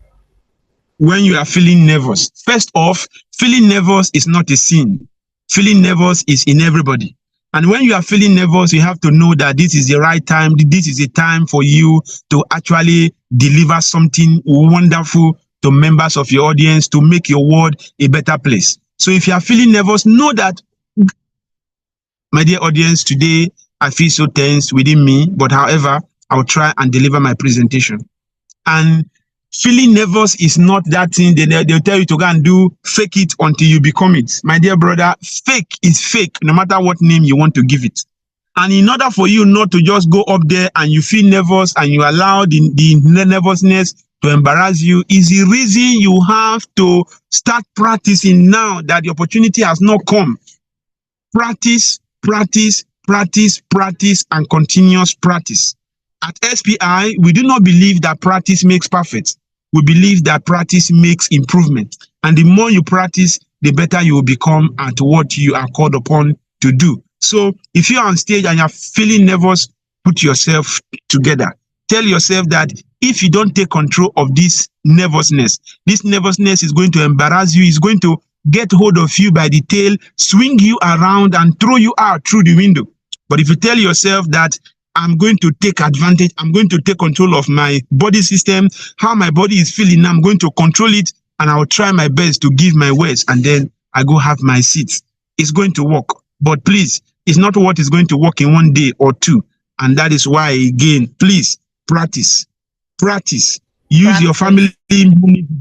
When you are feeling nervous, first off, feeling nervous is not a sin. Feeling nervous is in everybody. And when you are feeling nervous, you have to know that this is the right time. This is a time for you to actually deliver something wonderful to members of your audience, to make your world a better place. So if you are feeling nervous, know that, my dear audience, today I feel so tense within me, but however, I'll try and deliver my presentation. And feeling nervous is not that thing they'll tell you to go and do. Fake it until you become it. My dear brother, fake is fake, no matter what name you want to give it. And in order for you not to just go up there and you feel nervous and you allow the nervousness to embarrass you, is the reason you have to start practicing now that the opportunity has not come. Practice, and continuous practice. At SPI, we do not believe that practice makes perfect. We believe that practice makes improvement. And the more you practice, the better you will become at what you are called upon to do. So if you're on stage and you're feeling nervous, put yourself together. Tell yourself that if you don't take control of this nervousness is going to embarrass you, it's going to get hold of you by the tail, swing you around and throw you out through the window. But if you tell yourself that I'm going to take advantage, I'm going to take control of my body system, how my body is feeling, I'm going to control it, and I'll try my best to give my words, and then I go have my seat. It's going to work. But please, it's not what is going to work in 1 day or 2. And that is why, again, please, practice. Use your family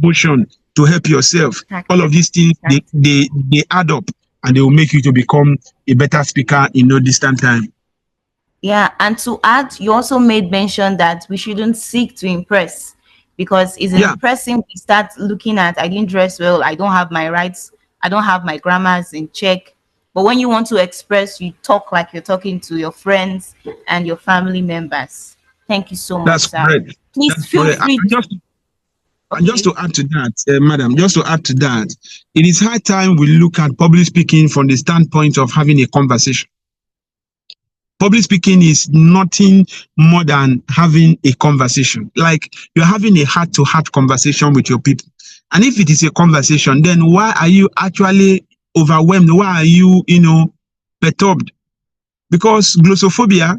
motion to help yourself. All of these things, they add up, and they will make you to become a better speaker in no distant time. Yeah, and to add, you also made mention that we shouldn't seek to impress, because it's in Yeah, impressing we start looking at, I didn't dress well, I don't have my rights, I don't have my grammars in check. But when you want to express, you talk like you're talking to your friends and your family members. Thank you so much, that's sir. correct. Please That's feel correct. free to, And just okay. to add to that, madam, just to add to that, it is high time we look at public speaking from the standpoint of having a conversation. Public speaking is nothing more than having a conversation. Like you're having a heart-to-heart conversation with your people. And if it is a conversation, then why are you actually overwhelmed? Why are you, perturbed? Because glossophobia,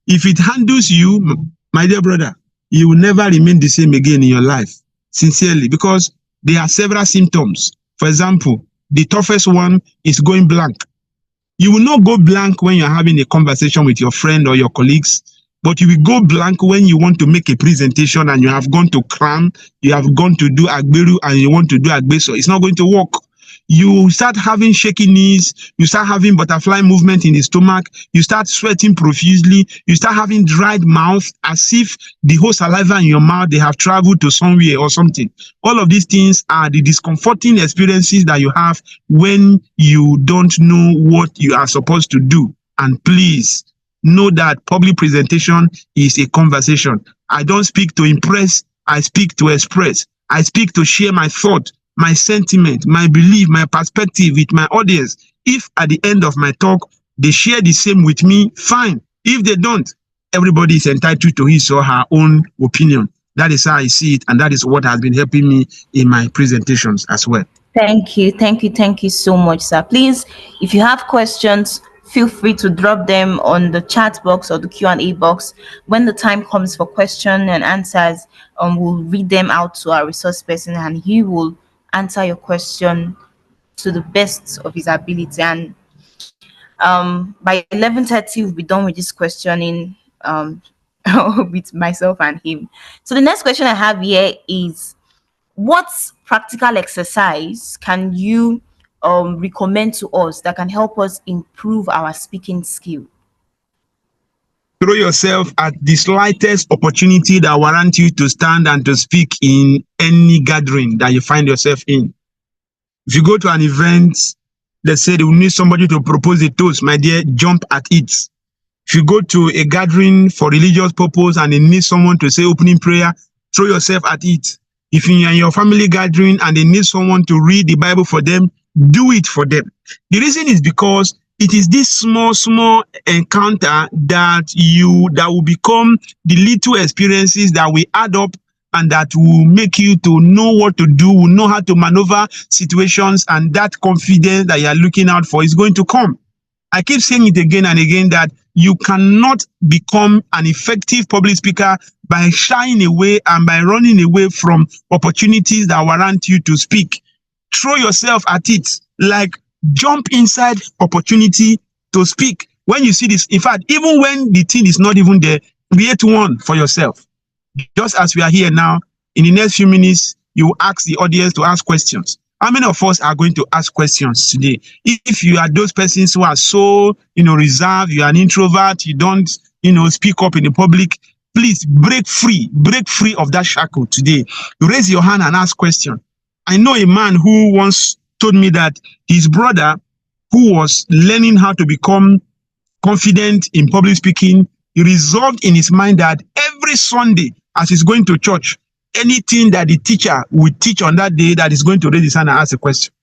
if it handles you, my dear brother, you will never remain the same again in your life, sincerely, because there are several symptoms. For example, the toughest one is going blank. You will not go blank when you're having a conversation with your friend or your colleagues, but you will go blank when you want to make a presentation and you have gone to cram, you have gone to do agberu and you want to do agbeso. It's not going to work. You start having shaky knees, you start having butterfly movement in the stomach, you start sweating profusely, you start having dried mouth as if the whole saliva in your mouth, they have traveled to somewhere or something. All of these things are the discomforting experiences that you have when you don't know what you are supposed to do. And please know that public presentation is a conversation. I don't speak to impress, I speak to express. I speak to share my thought, my sentiment, my belief, my perspective with my audience. If at the end of my talk, they share the same with me, fine. If they don't, everybody is entitled to his or her own opinion. That is how I see it, and that is what has been helping me in my presentations as well. Thank you, thank you, thank you so much, sir. Please, if you have questions, feel free to drop them on the chat box or the Q&A box. When the time comes for question and answers, we'll read them out to our resource person, and he will answer your question to the best of his ability. And by 11:30, we'll be done with this questioning with myself and him. So the next question I have here is, what practical exercise can you recommend to us that can help us improve our speaking skill? Throw yourself at the slightest opportunity that warrants you to stand and to speak in any gathering that you find yourself in. If you go to an event, let's say they will need somebody to propose a toast, my dear, jump at it. If you go to a gathering for religious purpose and they need someone to say opening prayer, throw yourself at it. If you're in your family gathering and they need someone to read the Bible for them, do it for them. The reason is because it is this small encounter that will become the little experiences that will add up and that will make you to know what to do, will know how to maneuver situations, and that confidence that you are looking out for is going to come. I keep saying it again and again that you cannot become an effective public speaker by shying away and by running away from opportunities that warrant you to speak. Throw yourself at it, like jump inside opportunity to speak. When you see this, in fact, even when the thing is not even there, create one for yourself. Just as we are here now, in the next few minutes, you ask the audience to ask questions. How many of us are going to ask questions today? If you are those persons who are so, reserved, you are an introvert, you don't, speak up in the public, please break free of that shackle today. Raise your hand and ask questions. I know a man who once told me that his brother, who was learning how to become confident in public speaking, he resolved in his mind that every Sunday, as he's going to church, anything that the teacher will teach on that day, that is going to raise his hand and ask a question.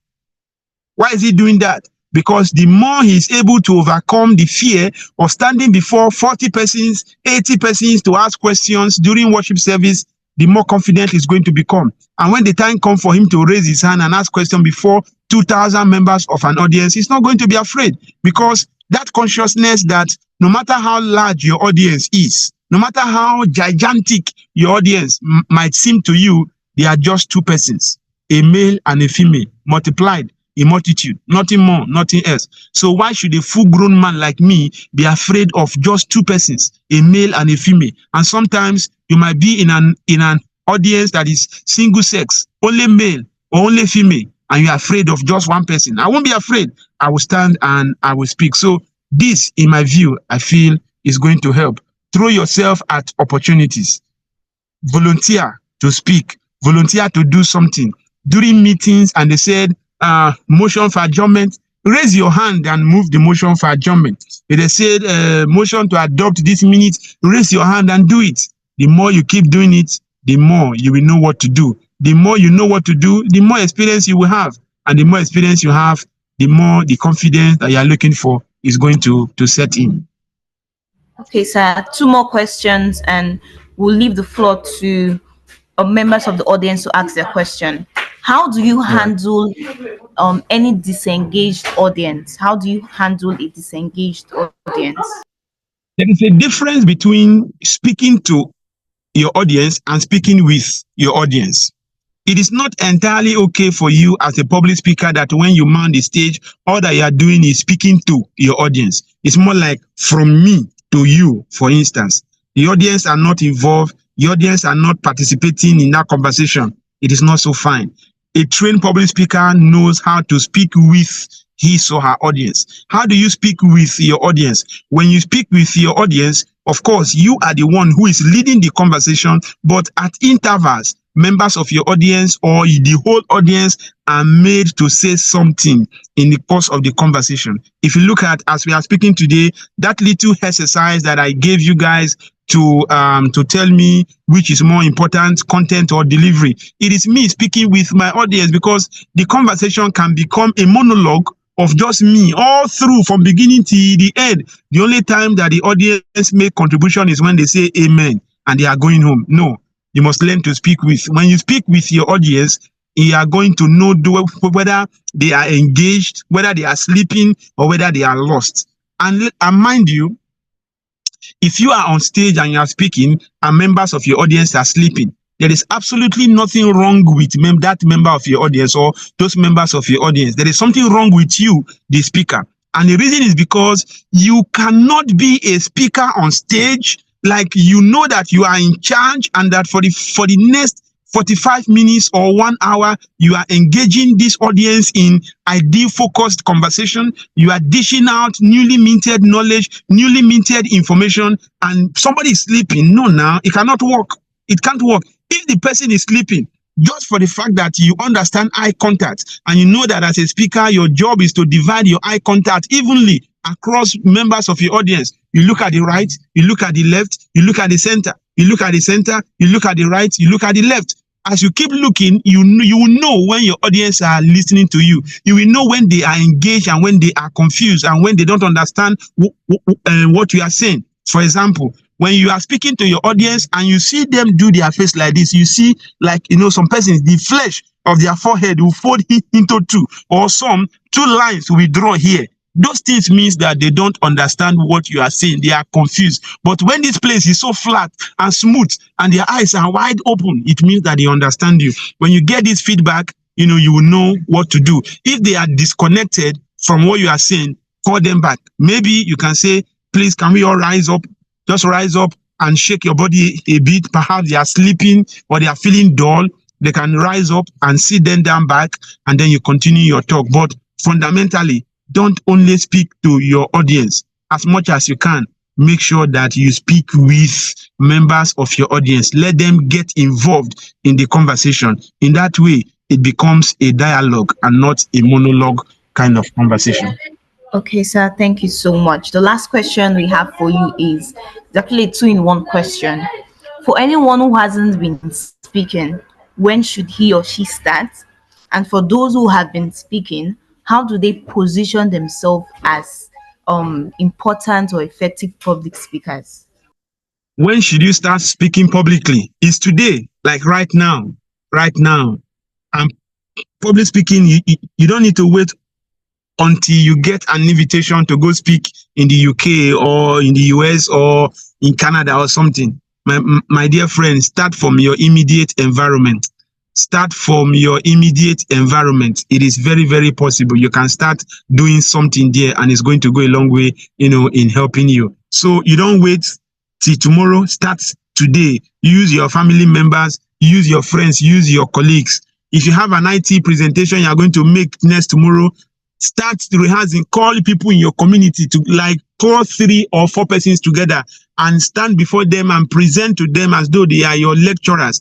Why is he doing that? Because the more he is able to overcome the fear of standing before 40 persons, 80 persons to ask questions during worship service, the more confident he's going to become. And when the time comes for him to raise his hand and ask questions before 2,000 members of an audience, he's not going to be afraid, because that consciousness that no matter how large your audience is, no matter how gigantic your audience might seem to you, they are just two persons, a male and a female, multiplied a multitude, nothing more, nothing else. So why should a full-grown man like me be afraid of just two persons, a male and a female? And sometimes you might be in an audience that is single sex, only male or only female, and you're afraid of just one person. I won't be afraid. I will stand and I will speak. So this, in my view, I feel is going to help. Throw yourself at opportunities. Volunteer to speak, volunteer to do something. During meetings and they said, motion for adjournment, raise your hand and move the motion for adjournment. If they said, motion to adopt this minute, raise your hand and do it. The more you keep doing it, the more you will know what to do. The more you know what to do, the more experience you will have. And the more experience you have, the more the confidence that you are looking for is going to set in. Okay, sir. 2 more questions, and we'll leave the floor to members of the audience to ask their question. How do you handle any disengaged audience? How do you handle a disengaged audience? There is a difference between speaking to your audience and speaking with your audience. It is not entirely okay for you as a public speaker that when you mount the stage, all that you are doing is speaking to your audience. It's more like from me to you, for instance. The audience are not involved. The audience are not participating in that conversation. It is not so fine. A trained public speaker knows how to speak with his or her audience. How do you speak with your audience? When you speak with your audience, of course, you are the one who is leading the conversation, but at intervals, members of your audience or the whole audience are made to say something in the course of the conversation. If you look at, as we are speaking today, that little exercise that I gave you guys to tell me which is more important, content or delivery, it is me speaking with my audience, because the conversation can become a monologue of just me all through from beginning to the end. The only time that the audience make contribution is when they say amen and they are going home. No, you must learn to speak with. When you speak with your audience, you are going to know whether they are engaged, whether they are sleeping, or whether they are lost. And mind you, if you are on stage and you are speaking and members of your audience are sleeping, there is absolutely nothing wrong with that member of your audience or those members of your audience. There is something wrong with you, the speaker. And the reason is because you cannot be a speaker on stage like you know that you are in charge and that for the next 45 minutes or 1 hour, you are engaging this audience in ideal focused conversation. You are dishing out newly minted knowledge, newly minted information, and somebody is sleeping. No, now it cannot work. It can't work. If the person is sleeping, just for the fact that you understand eye contact and you know that as a speaker, your job is to divide your eye contact evenly across members of your audience. You look at the right, you look at the left, you look at the center, you look at the center, you look at the right, you look at the left. As you keep looking, you will know when your audience are listening to you. You will know when they are engaged and when they are confused and when they don't understand what you are saying. For example, when you are speaking to your audience and you see them do their face like this, you see, like, some persons, the flesh of their forehead will fold into two, or some 2 lines will draw here. Those things means that they don't understand what you are saying. They are confused. But when this place is so flat and smooth and their eyes are wide open, it means that they understand you. When you get this feedback, you will know what to do. If they are disconnected from what you are saying, call them back. Maybe you can say, please, can we all rise up? Just rise up and shake your body a bit. Perhaps they are sleeping or they are feeling dull. They can rise up and sit them down back, and then you continue your talk. But fundamentally, don't only speak to your audience. As much as you can, make sure that you speak with members of your audience. Let them get involved in the conversation. In that way, it becomes a dialogue and not a monologue kind of conversation. Okay, sir. Thank you so much. The last question we have for you is actually a 2-in-1 question. For anyone who hasn't been speaking, when should he or she start? And for those who have been speaking, how do they position themselves as important or effective public speakers? When should you start speaking publicly? It's today, like right now. Right now. And public speaking, you don't need to wait until you get an invitation to go speak in the UK or in the US or in Canada or something. My dear friend, start from your immediate environment. Start from your immediate environment. It is very, very possible. You can start doing something there and it's going to go a long way, in helping you. So you don't wait till tomorrow. Start today. Use your family members, use your friends, use your colleagues. If you have an IT presentation you are going to make next tomorrow, start rehearsing. Call people in your community to call 3 or 4 persons together and stand before them and present to them as though they are your lecturers.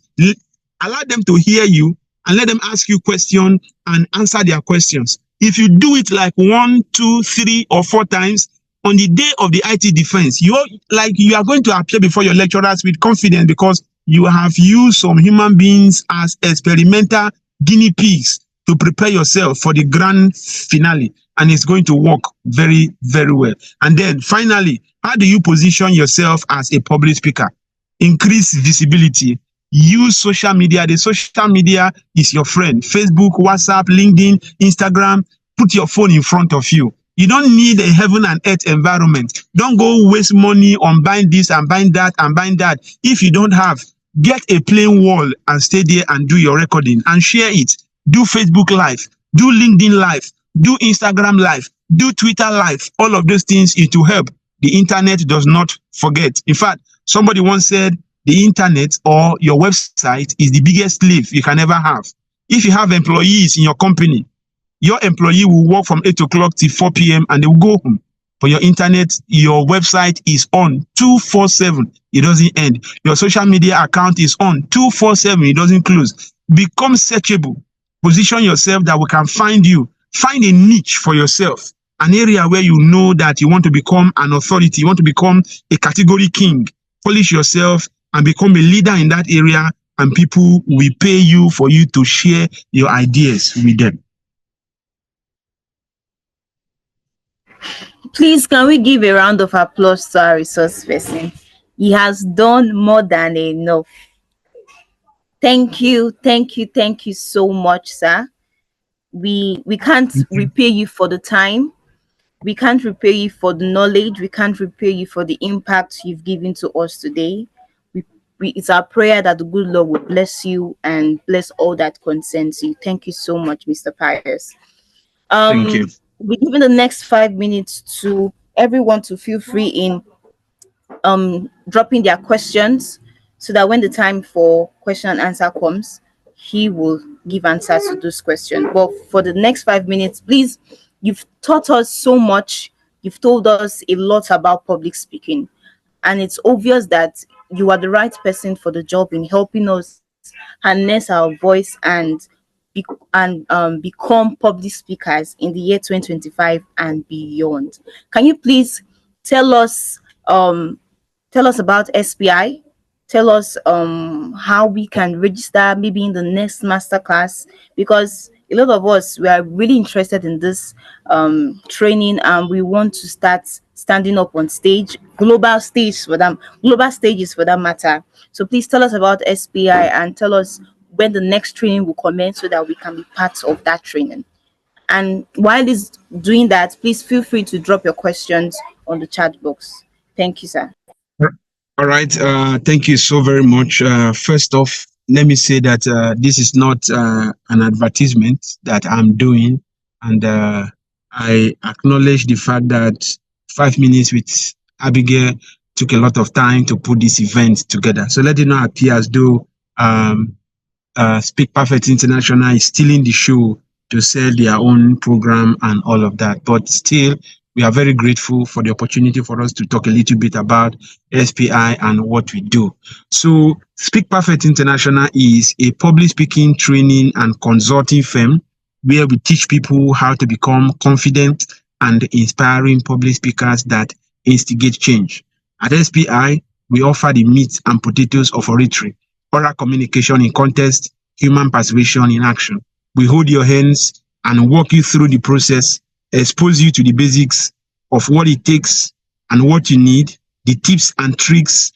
Allow them to hear you and let them ask you questions and answer their questions. If you do it like 1, 2, 3, or 4 times, on the day of the IT defense, you are going to appear before your lecturers with confidence because you have used some human beings as experimental guinea pigs to prepare yourself for the grand finale, and it's going to work very, very well. And then finally, how do you position yourself as a public speaker? Increase visibility. Use social media. The social media is your friend. Facebook, WhatsApp, LinkedIn, Instagram. Put your phone in front of you. You don't need a heaven and earth environment. Don't go waste money on buying this and buying that and buying that. If you don't have, get a plain wall and stay there and do your recording and share it. Do Facebook Live, do LinkedIn Live, do Instagram Live, do Twitter Live. All of those things is to help. The internet does not forget. In fact, somebody once said the internet or your website is the biggest slave you can ever have. If you have employees in your company, your employee will work from 8 o'clock till 4 p.m. and they will go home. For your internet, your website is on 247. It doesn't end. Your social media account is on 247. It doesn't close. Become searchable. Position yourself that we can find you. Find a niche for yourself. An area where you know that you want to become an authority. You want to become a category king. Polish yourself and become a leader in that area, and people will pay you for you to share your ideas with them. Please, can we give a round of applause to our resource person? He has done more than enough. Thank you so much, sir. We can't repay you for the time. We can't repay you for the knowledge. We can't repay you for the impact you've given to us today. It's our prayer that the good Lord will bless you and bless all that concerns you. Thank you so much, Mr. Pius. Thank you. We're giving the next 5 minutes to everyone to feel free in dropping their questions, so that when the time for question and answer comes, he will give answers to those questions. But for the next 5 minutes, please, you've taught us so much. You've told us a lot about public speaking, and it's obvious that you are the right person for the job in helping us harness our voice and become public speakers in the year 2025 and beyond. Can you please tell us about SPI? Tell us how we can register maybe in the next masterclass, because a lot of us, we are really interested in this training, and we want to start standing up on stage, global stages for that matter. So please tell us about SPI and tell us when the next training will commence, so that we can be part of that training. And while he's doing that, please feel free to drop your questions on the chat box. Thank you, sir. All right. Thank you so very much. First off, let me say that this is not an advertisement that I'm doing. And I acknowledge the fact that 5 minutes with Abigail took a lot of time to put this event together. So let it not appear as though Speak Perfect International is stealing the show to sell their own program and all of that. But still, we are very grateful for the opportunity for us to talk a little bit about SPI and what we do. So Speak Perfect International is a public speaking training and consulting firm where we teach people how to become confident and inspiring public speakers that instigate change. At SPI, we offer the meat and potatoes of oratory, oral communication in context, human persuasion in action. We hold your hands and walk you through the process, expose you to the basics of what it takes and what you need, the tips and tricks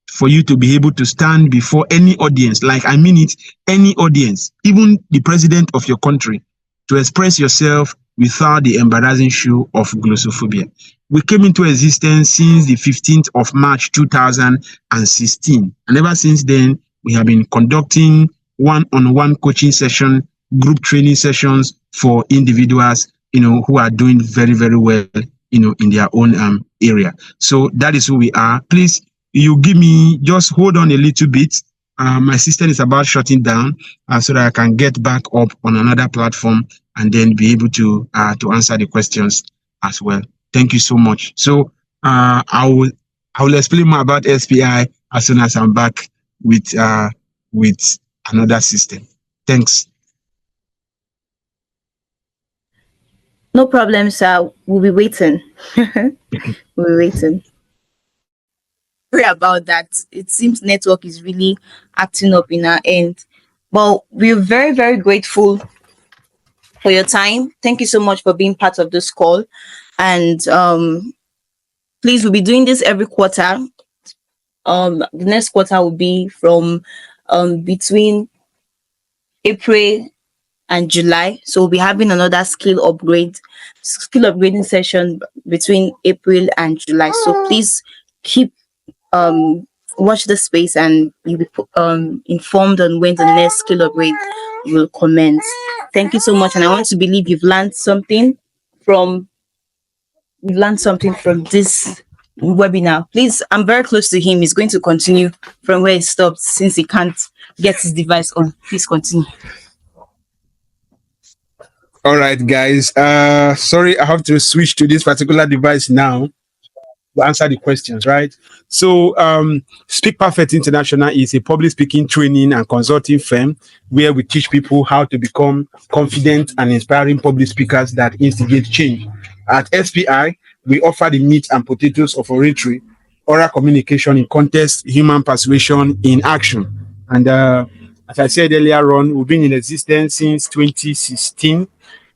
for you to be able to stand before any audience, like I mean it, any audience, even the president of your country, to express yourself without the embarrassing show of glossophobia. We came into existence since the 15th of March 2016, and ever since then, we have been conducting one-on-one coaching session, group training sessions for individuals, who are doing very, very well, in their own area. So that is who we are. Please, you give me, just hold on a little bit. My system is about shutting down, so that I can get back up on another platform and then be able to answer the questions as well. Thank you so much. So I will explain more about SPI as soon as I'm back with another system. Thanks. No problem, sir. We'll be waiting. We'll be waiting. Sorry about that. It seems network is really acting up in our end. But we're very, very grateful for your time. Thank you so much for being part of this call. And please, we'll be doing this every quarter. The next quarter will be from between April and July. So we'll be having another skill upgrading session between April and July. So please keep watch the space and you'll be informed on when the next skill upgrade will commence. Thank you so much, and I want to believe from you've learned something from this webinar. Please, I'm very close to him. He's going to continue from where he stopped since he can't get his device on. Please continue. All right, guys. Sorry, I have to switch to this particular device now to answer the questions, right? So, Speak Perfect International is a public speaking training and consulting firm where we teach people how to become confident and inspiring public speakers that instigate change. At SPI, we offer the meat and potatoes of oratory, oral communication in context, human persuasion in action. And as I said earlier on, we've been in existence since 2016,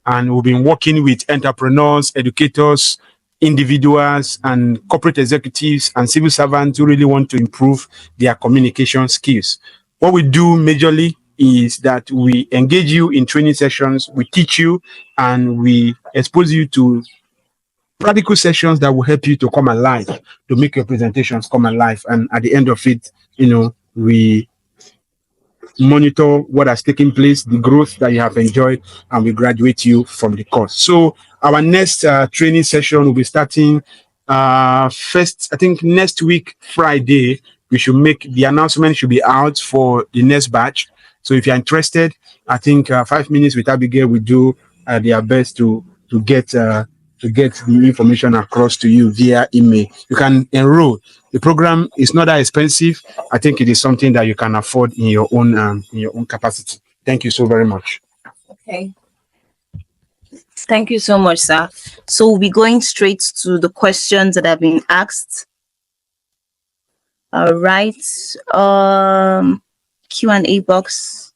and we've been working with entrepreneurs, educators, individuals, and corporate executives and civil servants who really want to improve their communication skills. What we do majorly is that we engage you in training sessions, we teach you, and we expose you to practical sessions that will help you to come alive, to make your presentations come alive. And at the end of it, we monitor what has taken place, the growth that you have enjoyed, and we graduate you from the course. So our next training session will be starting first, I think next week, Friday. We should make the announcement should be out for the next batch. So if you're interested, I think 5 minutes with Abigail will do their best to get the information across to you via email. You can enroll. The program is not that expensive. I think it is something that you can afford in your own capacity. Thank you so very much. Okay. Thank you so much, sir. So we'll be going straight to the questions that have been asked. All right. Q&A box.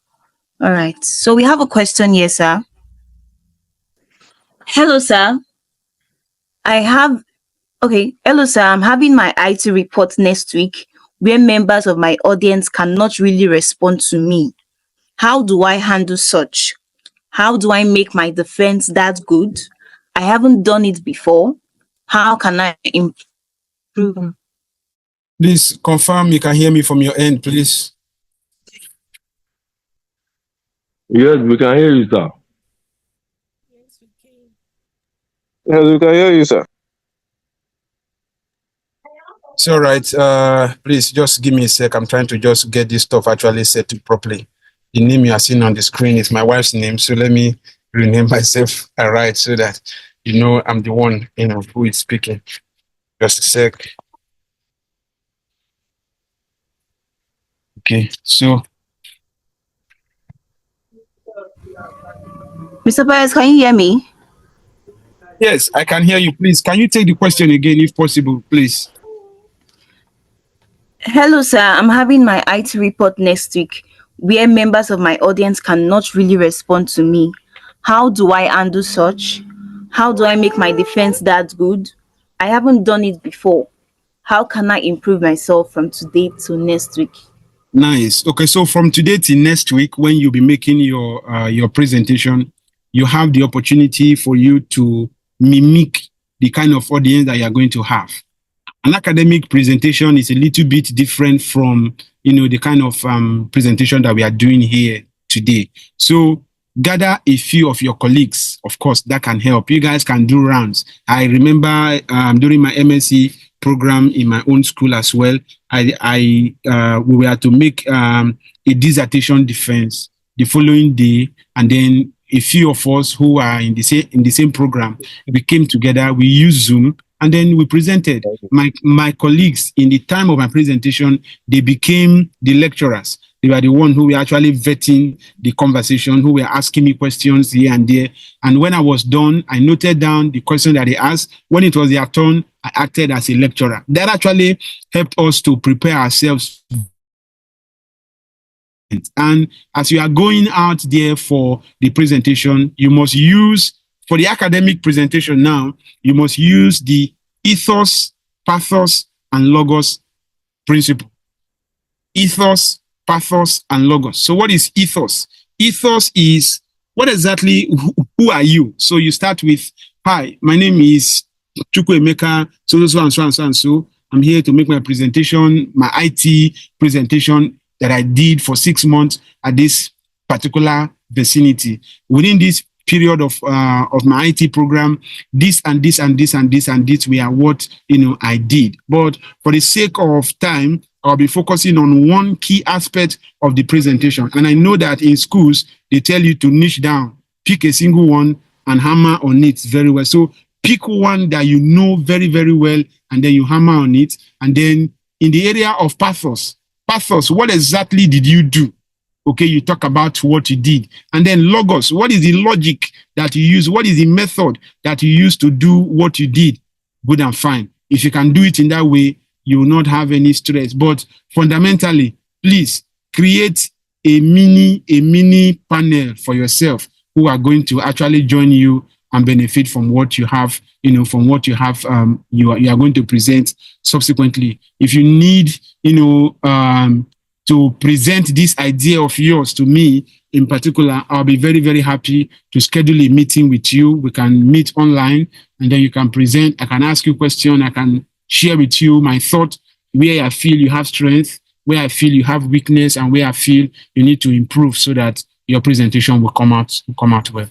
All right. So we have a question here, sir. Hello, sir. Hello, sir. I'm having my IT report next week where members of my audience cannot really respond to me. How do I handle such? How do I make my defense that good? I haven't done it before. How can I improve? Please confirm you can hear me from your end, please. Yes, we can hear you, sir. Yes, we can hear you, sir. It's all right. Please just give me a sec. I'm trying to just get this stuff actually set up properly. The name you are seeing on the screen is my wife's name, so let me rename myself right so that I'm the one who is speaking. Just a sec. Okay, so Mr. Perez, can you hear me? yes, I can hear you. Please, can you take the question again if possible, please? Hello, sir. I'm having my IT report next week where members of my audience cannot really respond to me. How do I handle such? How do I make my defense that good? I haven't done it before. How can I improve myself from today to next week? Nice. Okay, so from today till next week, when you'll be making your presentation, you have the opportunity for you to mimic the kind of audience that you are going to have. An academic presentation is a little bit different from the kind of presentation that we are doing here today. So gather a few of your colleagues. Of course, that can help. You guys can do rounds. I remember during my MSc program in my own school as well, we were to make a dissertation defense the following day, and then a few of us who are in the same program, we came together. We used Zoom And then we presented. My colleagues in the time of my presentation, they became the lecturers. They were the one who were actually vetting the conversation, who were asking me questions here and there. And when I was done, I noted down the question that they asked. When it was their turn, I acted as a lecturer. That actually helped us to prepare ourselves. And as you are going out there for the presentation, you must use, for the academic presentation now, you must use the ethos, pathos, and logos principle. Ethos, pathos, and logos. So what is ethos? Ethos is what exactly, who are you? So you start with, hi, my name is Chukwuemeka, so and so and so and so. I'm here to make my presentation, my IT presentation that I did for 6 months at this particular vicinity. Within this period of my IT program, this and this and this and this and this were what I did. But for the sake of time, I'll be focusing on one key aspect of the presentation. And I know that in schools, they tell you to niche down, pick a single one and hammer on it very well. So pick one that you know very, very well, and then you hammer on it. And then in the area of pathos, what exactly did you do? Okay, you talk about what you did. And then logos, what is the logic that you use? What is the method that you use to do what you did? Good and fine. If you can do it in that way, you will not have any stress. But fundamentally, please create a mini panel for yourself who are going to actually join you and benefit from what you have, you are going to present subsequently. If you need, to present this idea of yours to me in particular, I'll be very, very happy to schedule a meeting with you. We can meet online and then you can present. I can ask you a question. I can share with you my thought, where I feel you have strength, where I feel you have weakness, and where I feel you need to improve so that your presentation will come out well.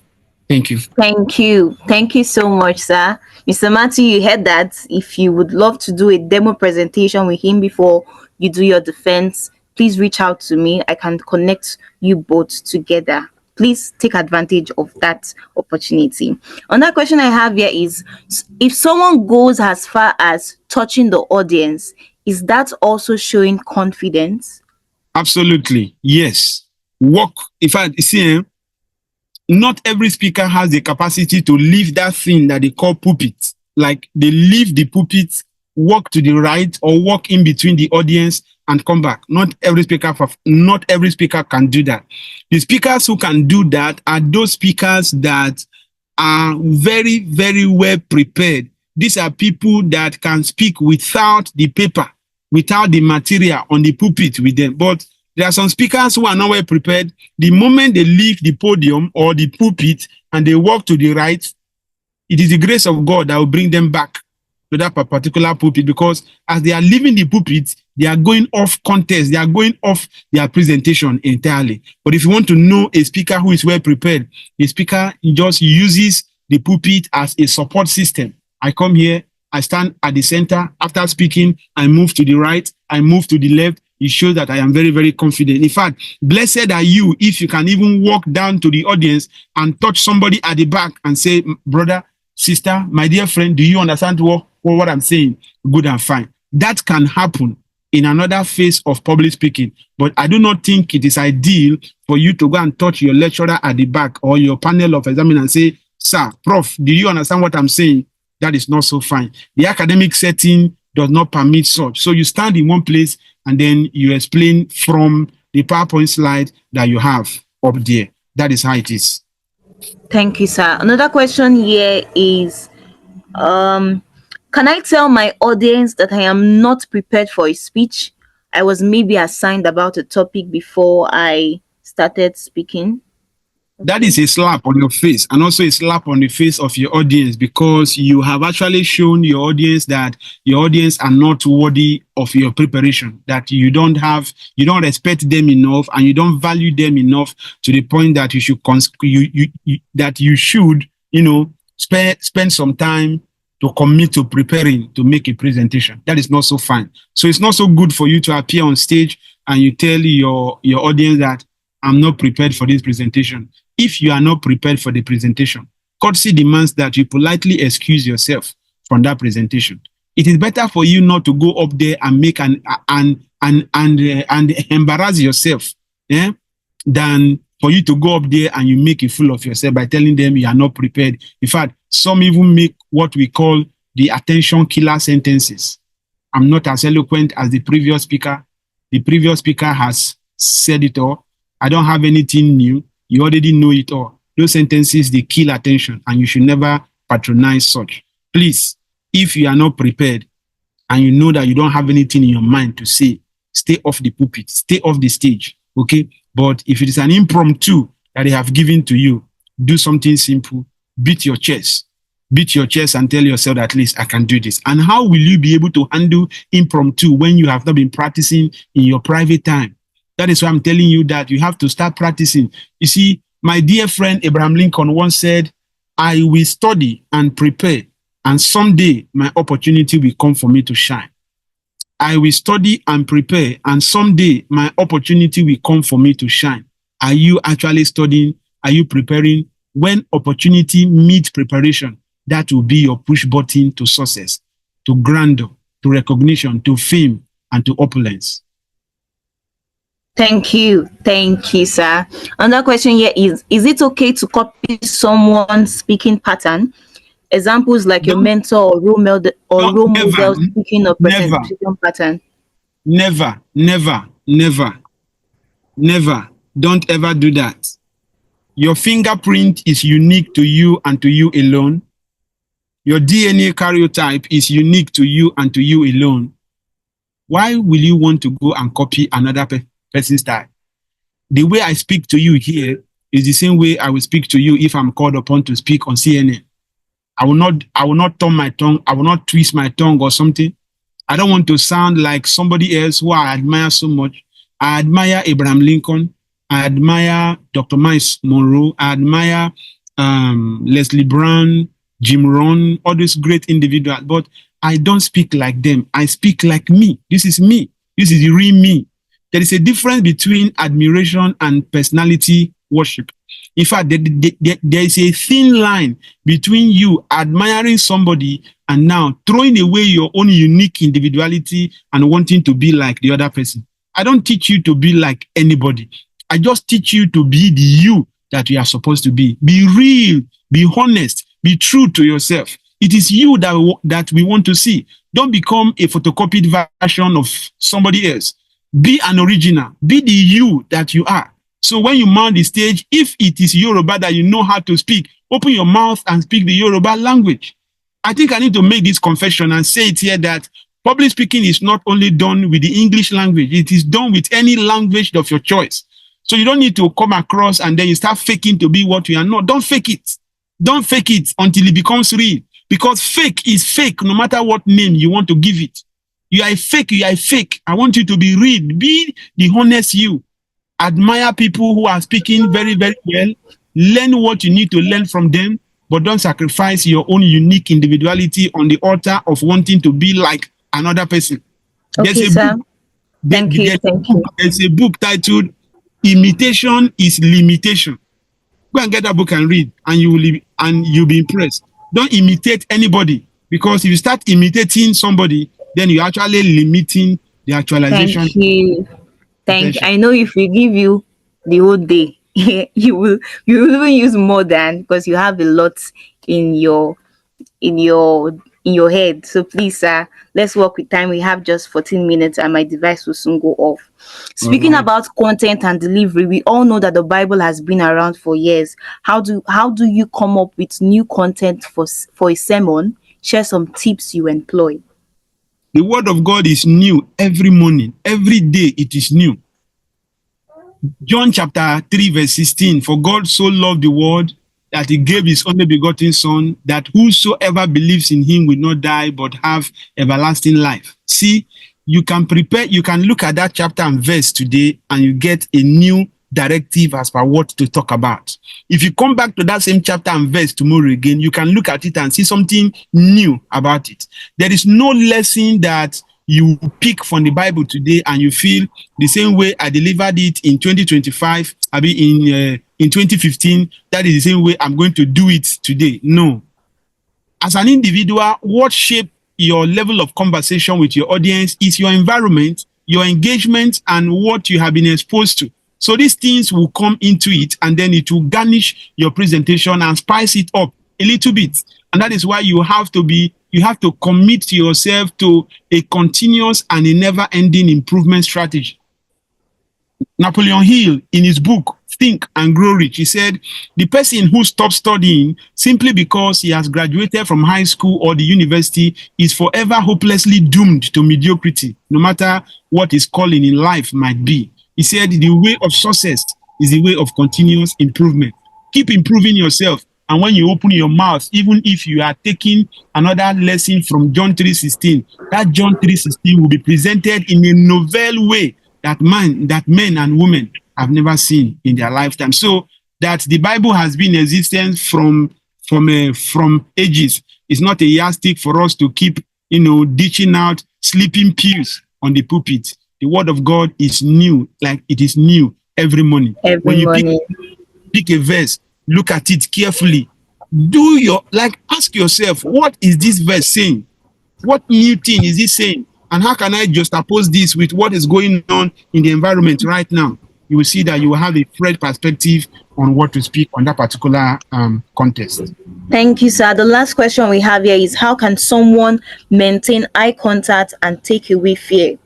Thank you. Thank you. Thank you so much, sir. Mr. Matthew, you heard that. If you would love to do a demo presentation with him before you do your defense, please reach out to me. I can connect you both together. Please take advantage of that opportunity. Another question I have here is, if someone goes as far as touching the audience, is that also showing confidence? Absolutely. Yes. Not every speaker has the capacity to leave that thing that they call pulpit. Like they leave the pulpit, walk to the right or walk in between the audience and come back. Not every speaker can do that. The speakers who can do that are those speakers that are very, very well prepared. These are people that can speak without the paper, without the material on the pulpit with them. But there are some speakers who are not well prepared. The moment they leave the podium or the pulpit and they walk to the right, it is the grace of God that will bring them back to that particular pulpit, because as they are leaving the pulpit, they are going off context. They are going off their presentation entirely. But if you want to know a speaker who is well prepared, the speaker just uses the pulpit as a support system. I come here, I stand at the center. After speaking, I move to the right, I move to the left. It shows that I am very, very confident. In fact, blessed are you if you can even walk down to the audience and touch somebody at the back and say, brother, sister, my dear friend, do you understand what I'm saying? Good and fine. That can happen in another phase of public speaking. But I do not think it is ideal for you to go and touch your lecturer at the back or your panel of examiners and say, sir, prof, do you understand what I'm saying? That is not so fine. The academic setting does not permit such. So you stand in one place and then you explain from the PowerPoint slide that you have up there. That is how it is. Thank you, sir. Another question here is, can I tell my audience that I am not prepared for a speech? I was maybe assigned about a topic before I started speaking. That is a slap on your face, and also a slap on the face of your audience, because you have actually shown your audience that your audience are not worthy of your preparation, that you don't respect them enough and you don't value them enough to the point that you should spend some time to commit to preparing to make a presentation. That is not so fine. So it's not so good for you to appear on stage and you tell your audience that I'm not prepared for this presentation. If you are not prepared for the presentation, courtesy demands that you politely excuse yourself from that presentation. It is better for you not to go up there and make and embarrass yourself, than for you to go up there and you make a fool of yourself by telling them you are not prepared. In fact, some even make what we call the attention killer sentences. I'm not as eloquent as the previous speaker. The previous speaker has said it all. I don't have anything new. You already know it all. Those sentences, they kill attention, and you should never patronize such. Please, if you are not prepared and you know that you don't have anything in your mind to say, stay off the pulpit, stay off the stage, okay? But if it is an impromptu that they have given to you, do something simple, beat your chest and tell yourself, at least I can do this. And how will you be able to handle impromptu when you have not been practicing in your private time? That is why I'm telling you that you have to start practicing. You see, my dear friend Abraham Lincoln once said, I will study and prepare, and someday my opportunity will come for me to shine. I will study and prepare, and someday my opportunity will come for me to shine. Are you actually studying? Are you preparing? When opportunity meets preparation, that will be your push button to success, to grandeur, to recognition, to fame, and to opulence. Thank you, sir. Another question here is it okay to copy someone's speaking pattern? Examples like your mentor or role model speaking or presentation pattern. Never. Don't ever do that. Your fingerprint is unique to you and to you alone. Your DNA karyotype is unique to you and to you alone. Why will you want to go and copy another person's style? The way I speak to you here is the same way I will speak to you if I'm called upon to speak on CNN. I will not turn my tongue. I will not twist my tongue or something. I don't want to sound like somebody else who I admire so much. I admire Abraham Lincoln. I admire Dr. Miles Monroe. I admire Leslie Brown, Jim Rohn, all these great individuals. But I don't speak like them. I speak like me. This is me. This is the real me. There is a difference between admiration and personality worship. In fact, there is a thin line between you admiring somebody and now throwing away your own unique individuality and wanting to be like the other person. I don't teach you to be like anybody. I just teach you to be the you that you are supposed to be. Be real, be honest, be true to yourself. It is you that we want to see. Don't become a photocopied version of somebody else. Be an original. Be the you that you are. So when you mount the stage, if it is Yoruba that you know how to speak, open your mouth and speak the Yoruba language. I think I need to make this confession and say it here that public speaking is not only done with the English language, it is done with any language of your choice. So you don't need to come across and then you start faking to be what you are not. Don't fake it. Don't fake it until it becomes real. Because fake is fake no matter what name you want to give it. You are a fake, you are a fake. I want you to be real. Be the honest you. Admire people who are speaking very, very well. Learn what you need to learn from them, but don't sacrifice your own unique individuality on the altar of wanting to be like another person. Okay, sir. Thank you. There's a book titled Imitation is Limitation. Go and get that book and read, and you'll be impressed. Don't imitate anybody, because if you start imitating somebody, then you're actually limiting the actualization. Thank you. Thank you. I know if we give you the whole day, you will even use more than, because you have a lot in your head. So please, sir, let's work with time. We have just 14 minutes and my device will soon go off. Speaking about content and delivery, we all know that the Bible has been around for years. How do you come up with new content for a sermon? Share some tips you employ. The word of God is new every morning. Every day it is new. John chapter 3 verse 16. For God so loved the world that he gave his only begotten son, that whosoever believes in him will not die but have everlasting life. See, you can look at that chapter and verse today and you get a new directive as per what to talk about. If you come back to that same chapter and verse tomorrow again, you can look at it and see something new about it. There is no lesson that you pick from the Bible today and you feel the same way I delivered it in 2025, in 2015, that is the same way I'm going to do it today. No. as an individual, what shape your level of conversation with your audience is your environment, your engagement, and what you have been exposed to. So these things will come into it, and then it will garnish your presentation and spice it up a little bit. And that is why you have to commit yourself to a continuous and a never-ending improvement strategy. Napoleon Hill, in his book, Think and Grow Rich, he said, the person who stops studying simply because he has graduated from high school or the university is forever hopelessly doomed to mediocrity, no matter what his calling in life might be. He said, the way of success is the way of continuous improvement. Keep improving yourself. And when you open your mouth, even if you are taking another lesson from John 3:16, that John 3:16 will be presented in a novel way that men and women have never seen in their lifetime. So that the Bible has been in existence from ages is not a yardstick for us to keep, ditching out sleeping pills on the pulpit. The word of God is new, like it is new every morning. When you pick a verse, look at it carefully. Ask yourself, what is this verse saying? What new thing is it saying? And how can I juxtapose this with what is going on in the environment right now? You will see that you will have a fresh perspective on what to speak on that particular context. Thank you, sir. The last question we have here is, how can someone maintain eye contact and take away fear?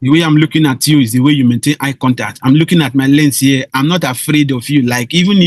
The way I'm looking at you is the way you maintain eye contact. I'm looking at my lens here. I'm not afraid of you. Like, even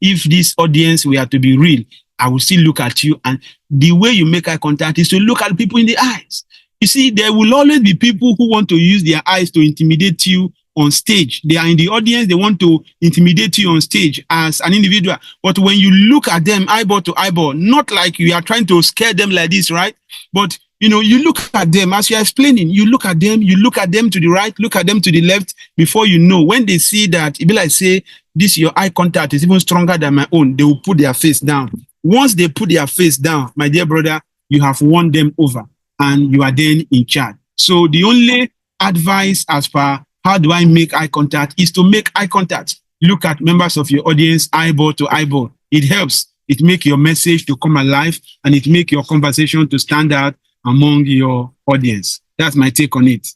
if this audience were to be real, I will still look at you. And the way you make eye contact is to look at people in the eyes. You see, there will always be people who want to use their eyes to intimidate you on stage. They are in the audience. They want to intimidate you on stage as an individual. But when you look at them eyeball to eyeball, not like you are trying to scare them like this, right? But you look at them as you are explaining. You look at them to the right, look at them to the left. Before you know, when they see that, it be like, say, this your eye contact is even stronger than my own, they will put their face down. Once they put their face down, my dear brother, you have won them over and you are then in charge. So the only advice as far how do I make eye contact is to make eye contact. Look at members of your audience eyeball to eyeball. It helps. It makes your message to come alive, and it makes your conversation to stand out among your audience. That's my take on it.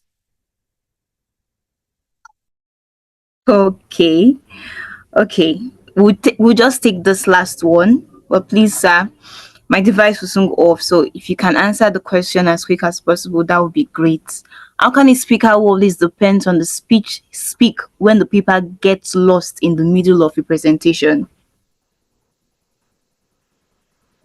Okay. We'll just take this last one. But please, sir, my device will soon go off. So if you can answer the question as quick as possible, that would be great. How can a speaker who always depends on the speak when the paper gets lost in the middle of a presentation?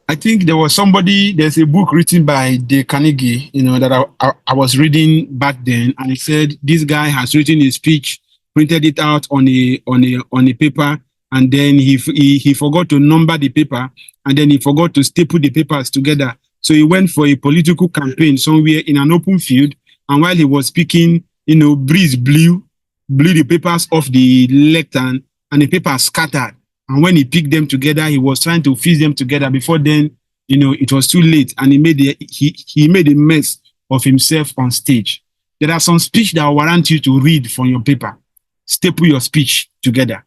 I think there's a book written by Dale Carnegie, that I was reading back then, and he said this guy has written a speech, printed it out on a paper, and then he forgot to number the paper, and then he forgot to staple the papers together. So he went for a political campaign somewhere in an open field, and while he was speaking, breeze blew the papers off the lectern, and the papers scattered. And when he picked them together, he was trying to fuse them together. Before then, it was too late, and he made a mess of himself on stage. There are some speech that will warrant you to read from your paper. Staple your speech together.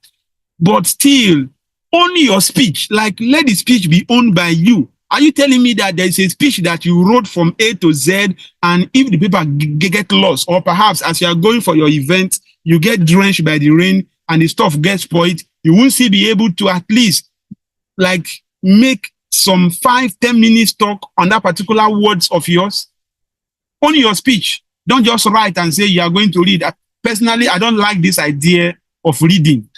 But still, own your speech. Like, let the speech be owned by you. Are you telling me that there is a speech that you wrote from A to Z, and if the paper get lost, or perhaps as you are going for your event, you get drenched by the rain and the stuff gets spoiled, you won't still be able to at least make some 5-10 minutes talk on that particular words of yours? Own your speech. Don't just write and say you are going to read. Personally, I don't like this idea of reading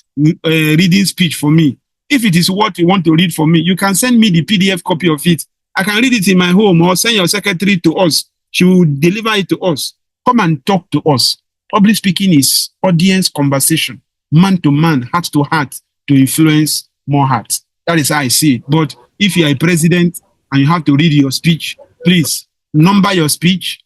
speech for me. If it is what you want to read for me, you can send me the PDF copy of it. I can read it in my home, or send your secretary to us. She will deliver it to us. Come and talk to us. Public speaking is audience conversation, man to man, heart to heart, to influence more hearts. That is how I see it. But if you are a president and you have to read your speech, please number your speech,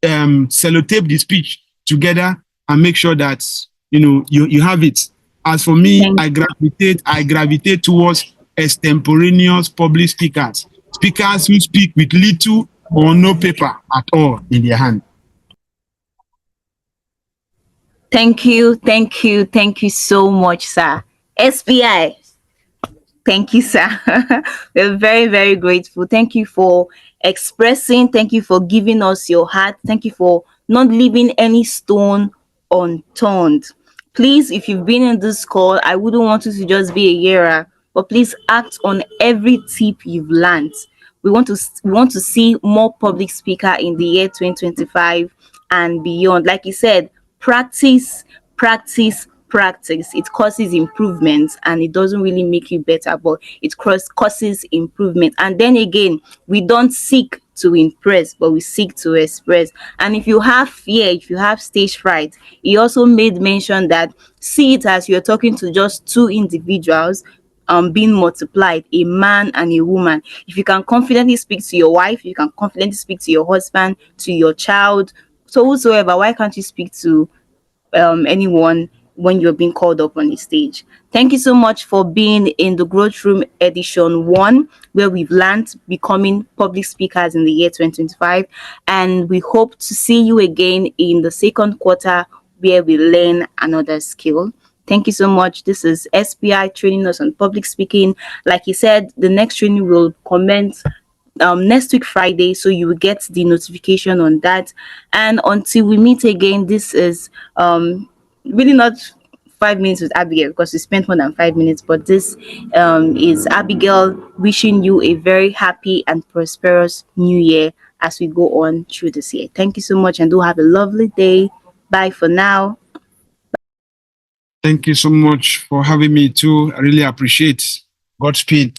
sellotape the speech together, and make sure that you have it. As for me, I gravitate towards extemporaneous public speakers who speak with little or no paper at all in their hand. Thank you so much, sir. SPI, Thank you, sir. We're very, very grateful. Thank you for expressing. Thank you for giving us your heart. Thank you for not leaving any stone unturned. Please, if you've been in this call, I wouldn't want you to just be a hearer, but please act on every tip you've learned. We want to see more public speaker in the year 2025 and beyond. Like you said, practice, practice, practice. It causes improvement and it doesn't really make you better, but it causes improvement. And then again, we don't seek to impress, but we seek to express. And if you have fear, if you have stage fright, he also made mention that see it as you're talking to just two individuals being multiplied, a man and a woman. If you can confidently speak to your wife, you can confidently speak to your husband, to your child, so whosoever, why can't you speak to anyone when you're being called up on the stage? Thank you so much for being in the Growth Room Edition 1, where we've learned becoming public speakers in the year 2025. And we hope to see you again in the second quarter, where we learn another skill. Thank you so much. This is SPI training us on public speaking. Like he said, the next training will commence next week Friday, so you will get the notification on that. And until we meet again, this is really not 5 minutes with Abigail because we spent more than 5 minutes, but this is Abigail wishing you a very happy and prosperous new year as we go on through this year. Thank you so much and do have a lovely day. Bye for now. Thank you so much for having me too. I really appreciate. Godspeed.